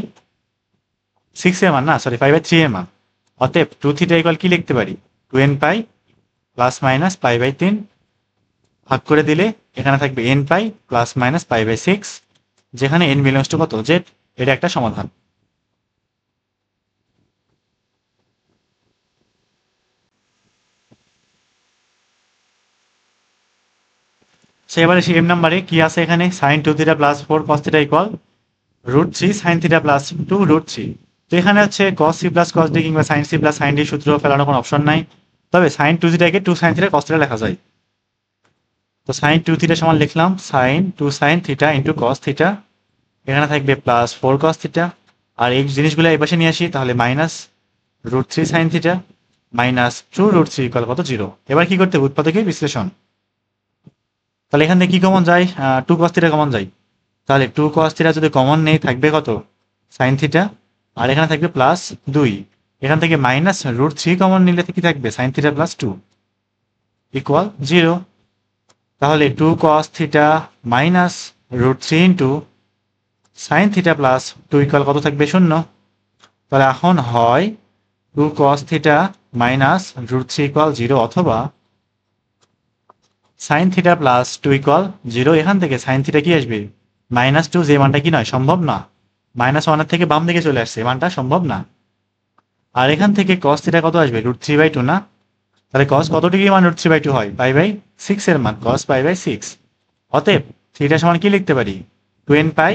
[SPEAKER 1] 6 এর মান, না সরি পাই বাই 3 এর মান। অতএব 2 থিটা ইকুয়াল কি লিখতে পারি? 2n pi plus minus pi by 3, ভাগ করে দিলে এখানে থাকবে n pi plus minus pi by 6, যেখানে n বিলংস টু কত? জেড। এটা একটা সমাধান। সো এবারে সেই এম নাম্বারে কি আছে এখানে? Sine 2 theta plus 4 cos theta equal √3 sine theta plus 2 √3। তো এখানে হচ্ছে cos c plus cos d কিংবা sine c plus sine d সূত্র ফেলানোর কোনো অপশন নাই। তবে সাইন 2 থিটাকে 2 সাইন থিটা cos থিটা লেখা যায়। তো সাইন 2 থিটা সমান লিখলাম sine 2 sine theta into cos theta, এখানে থাকবে প্লাস 4 cos থিটা। আর এই জিনিসগুলো এই পাশে নিয়ে আসি, তাহলে minus √3 sine theta minus 2 √3 equal কত? 0। এবার কি করতে হবে? উৎপাদকের বিশ্লেষণ। তাহলে এখান থেকে কি কমন যায়? 2 cos থিটা কমন যায়। তাহলে 2 cos থিটা যদি কমন নেই, থাকবে কত? Sine theta. আর এখানে থাকবে প্লাস 2। এখান থেকে মাইনাস √3 কমন নিলে কি থাকবে? Sine theta plus 2 equal 0। তাহলে 2 cos theta minus √3 into sign theta plus 2 equal কত থাকবে? শূন্য। তাহলে এখন হয় 2 cos থিটা মাইনাস √3 ইকুয়াল 0 অথবা সাইন থিটা প্লাস 2 ইকুয়াল 0। এখান থেকে সাইন থিটা কি আসবে? মাইনাস 2, যে মানটা কি নয়? সম্ভব না। মাইনাস 1 থেকে বাম দিকে চলে আসছে, মানটা সম্ভব না। আর এখান থেকে cos থিটা কত আসবে? √3/2 না? তাহলে cos কত ডিগ্রি মান √3/2 হয়? পাই বাই 6 এর মান, cos পাই বাই 6। অতএব থিটা সমান কি লিখতে পারি? 2n pi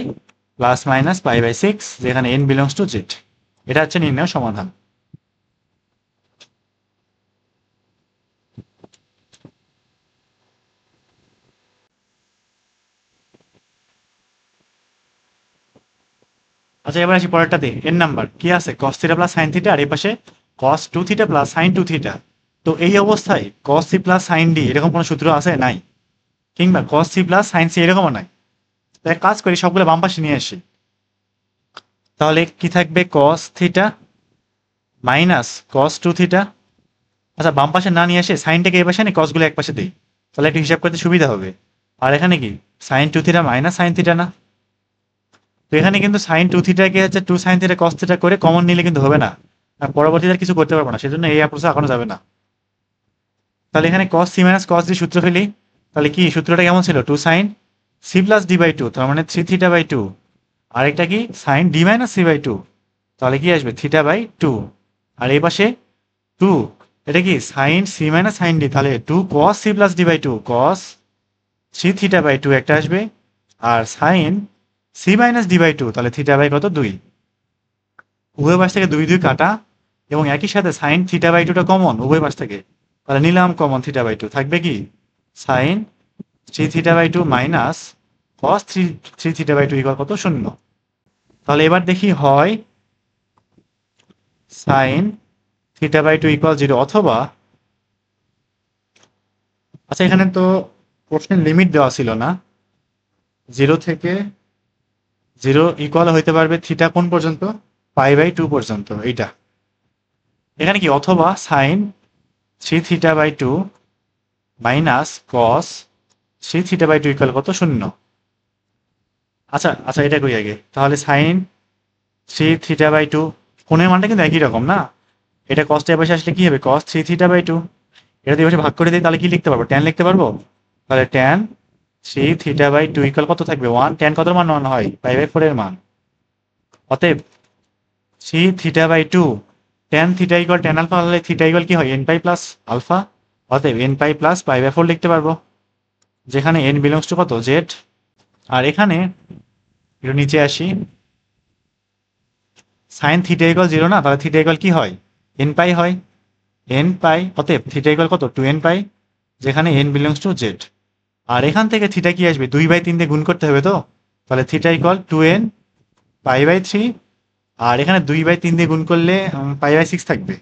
[SPEAKER 1] plus minus pi by 6, যেখানে n বিলংস টু জেড। এটা হচ্ছে নির্ণয় সমাধান। আচ্ছা, এবার আসি পরেরটাতে। এর নাম্বার কি আছে? cos theta plus sine theta, আর এই পাশে cos 2 theta plus sine 2 theta. তো এই অবস্থায় cos c plus sine d এরকম কোনো সূত্র আছে? নাই। কিংবা cos c plus sine c এরকমও নাই। তো এক কাজ করি, সবগুলো বাম পাশে নিয়ে আসি। তাহলে কি থাকবে? cos theta minus cos 2 theta. আচ্ছা, বাম পাশে না নিয়ে আসে সাইনটাকে এই পাশে নিয়ে cosগুলো এক পাশে দিই, তাহলে একটু হিসাব করতে সুবিধা হবে। আর এখানে কি sine 2 theta minus sine theta না? তো এখানে কিন্তু সাইন 2 থিটাকে হচ্ছে 2 সাইন থিটা cos থিটা করে কমন নিলে কিন্তু হবে না, আর পরবর্তীতে আর কিছু করতে পারবো না, সেজন্য এই অ্যাপ্রোচে এখনো যাবে না। তাহলে এখানে cos c minus cos d সূত্র ফেলি। তাহলে কি সূত্রটা কেমন ছিল? 2 sine c plus d by 2, তার মানে 3 থিটা বাই 2। আরেকটা কি sine d minus c by 2, তাহলে কি আসবে? Theta by 2। আর এই পাশে 2, এটা কি sine c minus sine d, তাহলে 2 cos c plus d by 2, cos three theta by two একটা আসবে, আর sine c minus d by two, তাহলে থিটা বাই কত 2। উভয় পাশ থেকে 2 2 কাটা, এবং একই সাথে সাইন থিটা বাই টুটা কমন উভয় পাশ থেকে, তাহলে নিলাম কমন থিটা বাই টু, থাকবে কি sine three theta by two minus cos three theta by two equal কত 0। তাহলে এবার দেখি হয় sine theta by two equal 0, অথবা আচ্ছা এখানে তো প্রশ্নের লিমিট দেওয়া ছিল না, 0 থেকে 0 ইকুয়াল হইতে পারবে থিটা কোন পর্যন্ত, পাই বাই টু পর্যন্ত, এইটা। এখানে কি অথবা sine three theta by two minus cos three theta by two equal কত 0। আচ্ছা আচ্ছা, এটা কই আগে, তাহলে sine three theta by two, কোণের মানটা কিন্তু একই রকম না, এটা কসটা এপাশে আসলে কি হবে, cos three theta by two, এটা দিয়ে ভাগ করে দিই, তাহলে কি লিখতে পারবো, ট্যান লিখতে পারবো। তাহলে tan three theta by two equal কত থাকবে 1, ট্যান কত মান 1 হয়, পাই বাই 4 এর মান। অতএব three theta by two tan theta equal tan alpha হলে থিটা ইকুয়াল কি হয়, এন পাই প্লাস আলফা, অতএব n pi plus pi by 4 লিখতে পারবো, যেখানে এন বিলংস টু কত জেড। আর এখানে একটু নিচে আসি, সাইন থিটা ইকুয়াল 0 না, তাহলে থিটা ইকুয়াল কি হয়, এন পাই হয়, এন পাই, অতএব থিটা ইকুয়াল কত 2n পাই, যেখানে এন বিলংস টু জেড। আর এখান থেকে থিটা কি আসবে, 2/3 দিয়ে গুণ করতে হবে তো, তাহলে theta equal 2n pi by 3, আর এখানে 2/3 দিয়ে গুণ করলে পাই বাই 6 থাকবে।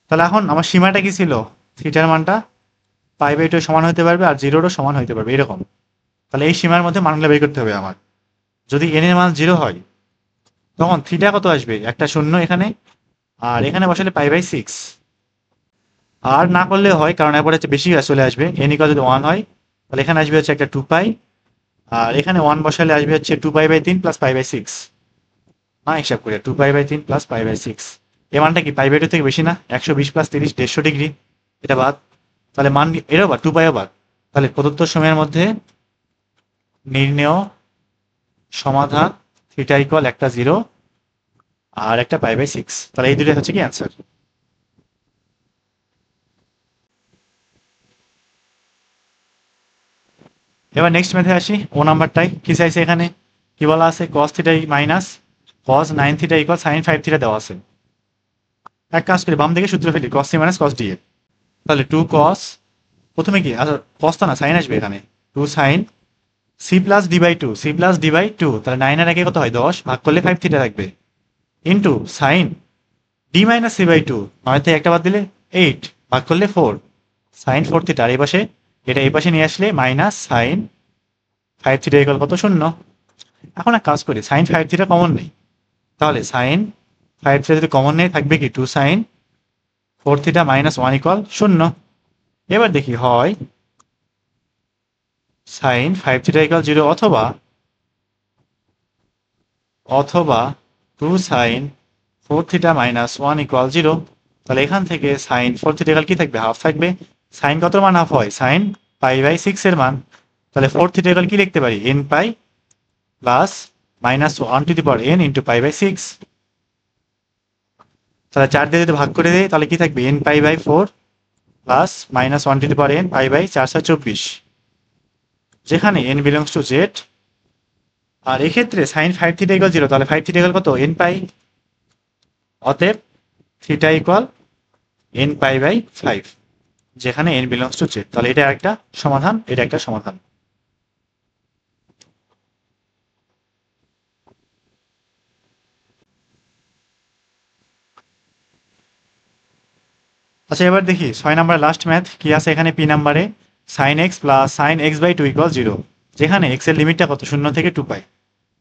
[SPEAKER 1] তাহলে এখন আমার সীমাটা কি ছিল, থিটার মানটা পাই বাই 2 সমান হতে পারবে আর 0রও সমান হতে পারবে এরকম। তাহলে এই সীমার মধ্যে মানগুলো বের করতে হবে আমার। যদি n এর মান 0 হয় তখন থিটা কত আসবে, একটা শূন্য এখানে, আর এখানে বসালে পাই বাই 6। আর না করলে হয়, কারণ এরপরে হচ্ছে বেশি চলে আসবে, n ইকুয়াল যদি 1 হয় তাহলে এখানে আসবে হচ্ছে একটা 2 পাই, আর এখানে 1 বসালে আসবে হচ্ছে 2 pi by 3 plus pi by 6। না হিসাব করি 2 pi by 3 plus pi by 6, এর মানটা কি পাই বাই 2 থেকে বেশি না, 120 প্লাস 30 150 ডিগ্রি, এটা বাদ, তাহলে মান এরও বাদ, 2 পাইও বাদ। তাহলে প্রদত্ত সময়ের মধ্যে নির্ণেয় সমাধান থিটা ইকুয়াল একটা 0 আর একটা পাই বাই 6, তাহলে এই দুটোই হচ্ছে কি অ্যান্সার। এবার নেক্সট মেথে আসি, ও নাম্বারটাই কি চাইছে, এখানে কি বলা আছে, cos theta minus cos 9 theta equal sine 5 theta দেওয়া আছে। এক কাজ করি, বাম দিকে সূত্র ফেলি, cos c minus cos d এ, তাহলে 2 কস, প্রথমে কি আচ্ছা কস তো না সাইন আসবে এখানে, 2 sine c plus d by two, c plus d by two, তাহলে 9 এর আগে কত হয় 10, ভাগ করলে 5 থিটা থাকবে, into sine d minus c by two, 9 থেকে একটা বাদ দিলে 8, ভাগ করলে 4, সাইন 4 থিটা, আর এই পাশে এটা এই পাশে নিয়ে আসলে মাইনাস সাইন 5 থিটা ইকুয়াল কত 0। এখন এক কাজ করি, সাইন 5 থিটা কমন নেই, তাহলে সাইন 5 থিটা যদি কমন নেই থাকবে কি 2 সাইন 4 থিটা মাইনাস 1 ইকুয়াল 0। এবার দেখি হয় সাইন 5 থিটা ইকুয়াল 0, অথবা অথবা 2 সাইন 4 থিটা মাইনাস 1 ইকুয়াল 0। তাহলে এখান থেকে সাইন 4 থিটা ইকুয়াল কি থাকবে, হাফ থাকবে, সাইন কত মান হাফ হয়, সাইন পাই বাই 6 এর মান, তাহলে 4 থিটা ইকুয়াল কি লিখতে পারি, n pi plus minus 1 to the power n into pi by 6। তাহলে 4 দিয়ে যদি ভাগ করে দেয় তাহলে কি থাকবে, n pi by 4 plus minus 1 to the power n pi by 424, যেখানে n বিলংস টু জেড। আর এক্ষেত্রে সাইন 5 থিটা ইকুয়াল 0, তাহলে 5 থিটা ইকুয়াল কত, n পাই, অতএব theta equal n pi by 5, যেখানে n বিলংস টু জেড। তাহলে এটা একটা সমাধান, এটা একটা সমাধান। আচ্ছা এবার দেখি 6 নাম্বার লাস্ট ম্যাথ কি আছে, এখানে পি নাম্বারে sine x plus sine x by 2 equal 0, যেখানে এক্স এর লিমিটটা কত, 0 থেকে 2 পাই।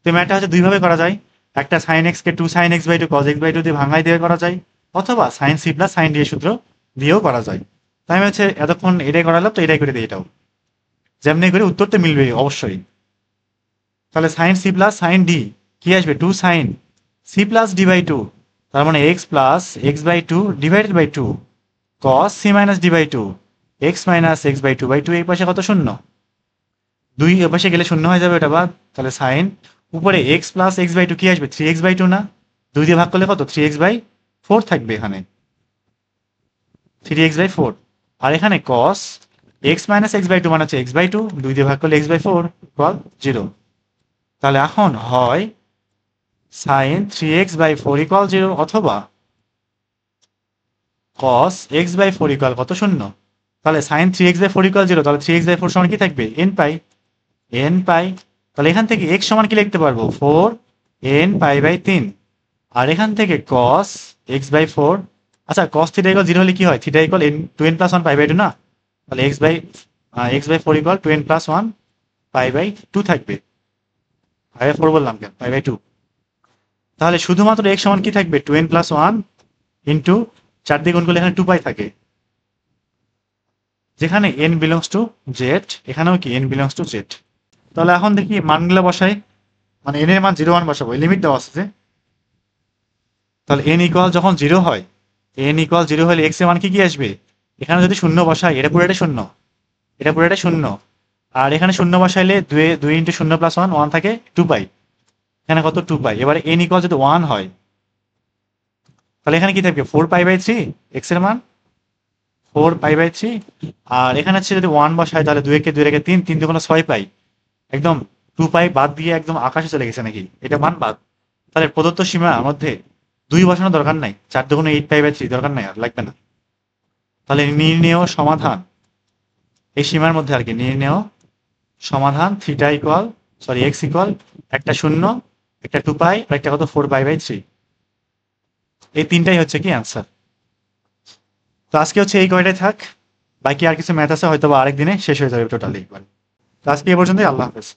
[SPEAKER 1] তো ম্যাথটা হচ্ছে দুইভাবে করা যায়, একটা সাইন এক্স কে 2 sine x by 2 cos x by 2 দিয়ে ভাঙাই দিয়ে করা যায়, অথবা sine c plus sine d এর সূত্র দিয়েও করা যায়। তাই আমি হচ্ছে এতক্ষণ এটাই করালাম, তো এটাই করে দিই, এটাও যেমনি করে উত্তর তো মিলবেই অবশ্যই। তাহলে sine c plus sine d কি আসবে, 2 sine c plus d by 2, তার মানে x plus x by 2 divided by 2 cos c মাইনাস d by 2 x minus x by 2 by 2, এই পাশে কত 0, 2 এ পাশে গেলে 0 হয়ে যাবে, ওটা বাদ। তাহলে সাইন উপরে এক্স প্লাস এক্স বাই 2 কি আসবে, 3x বাই 2 না, 2 দিয়ে ভাগ করলে কত 3x বাই 4 থাকবে, এখানে 3x বাই 4। আর এখানে cos x minus x by two মানে হচ্ছে এক্স বাই টু, 2 দিয়ে ভাগ করলে এক্স বাই ফোর ইকুয়াল 0। তাহলে এখন হয় sign 3x by four equal 0 অথবা cos x by four equal কত শূন্য। তাহলে sign 3x by four equal 0, তাহলে 3x বাই ফোর সমান কি থাকবে n পাই, n পাই। তাহলে এখান থেকে x সমান কি লিখতে পারবো 4 n পাই বাই 3। আর এখান থেকে cos x বাই ফোর, আচ্ছা cos থিটা ইকুয়াল 0 হলে কি হয়, theta equal n 2n plus 1 pi by 2 না, তাহলে x by four equal 2n plus 1 pi by 2 থাকবে। পাই বাই 4 বললাম কেন, পাই বাই 2। তাহলে শুধুমাত্র x সমান কি থাকবে 2n প্লাস 1 ইন্টু 4 দিয়ে গুণ করলে এখানে 2 পাই থাকে, যেখানে n বিলংস টু z, এখানেও কি n বিলংস টু z। তাহলে এখন দেখি মানগুলো বসাই, মানে n এর মান 0 1 বসাবো, লিমিট দেওয়া আছে যে। তাহলে n ইকুয়াল যখন 0 হয়, n ইকুয়াল 0 হলে x এর মান কি আসবে, এখানে যদি শূন্য বসাই এটা পুরোটাই শূন্য, এটা পুরোটাই শূন্য। আর এখানে শূন্য বসাইলে 2 ইন্টু শূন্য প্লাস 1 1 থাকে 2 পাই, এখানে কত 2 পাই। এবারে n ইকুয়াল যদি 1 হয় তাহলে এখানে কি থাকবে 4 পাই বাই 3, x এর মান 4 পাই বাই 3। আর এখানে হচ্ছে যদি 1 বসাই তাহলে 2 কে 2 রেখে 3, 3 দুগুণ 6 পাই, একদম 2 পাই বাদ দিয়ে একদম আকাশে চলে গেছে নাকি, এটা মান বাদ। তাহলে প্রদত্ত সীমার মধ্যে 2 বসানোর দরকার নাই, 4 দুগুণ 8 পাই বাই 3 দরকার নাই, আর লাগবে না। তাহলে নির্ণেয় সমাধান, এই সীমার মধ্যে আর কি নির্ণেয় সমাধান থিটা ইকুয়াল এক্স ইকুয়াল একটা 0, একটা 2 পাই আর একটা কত 4 পাই বাই 3। এই তিনটাই হচ্ছে কি অ্যান্সার। তো আজকে হচ্ছে এই কয়টাই থাক, বাকি আর কিছু ম্যাথ আছে হয়তো বা আরেক দিনে শেষ হয়ে যাবে টোটালি। তো আজকে এই পর্যন্তই, আল্লাহ হাফেজ।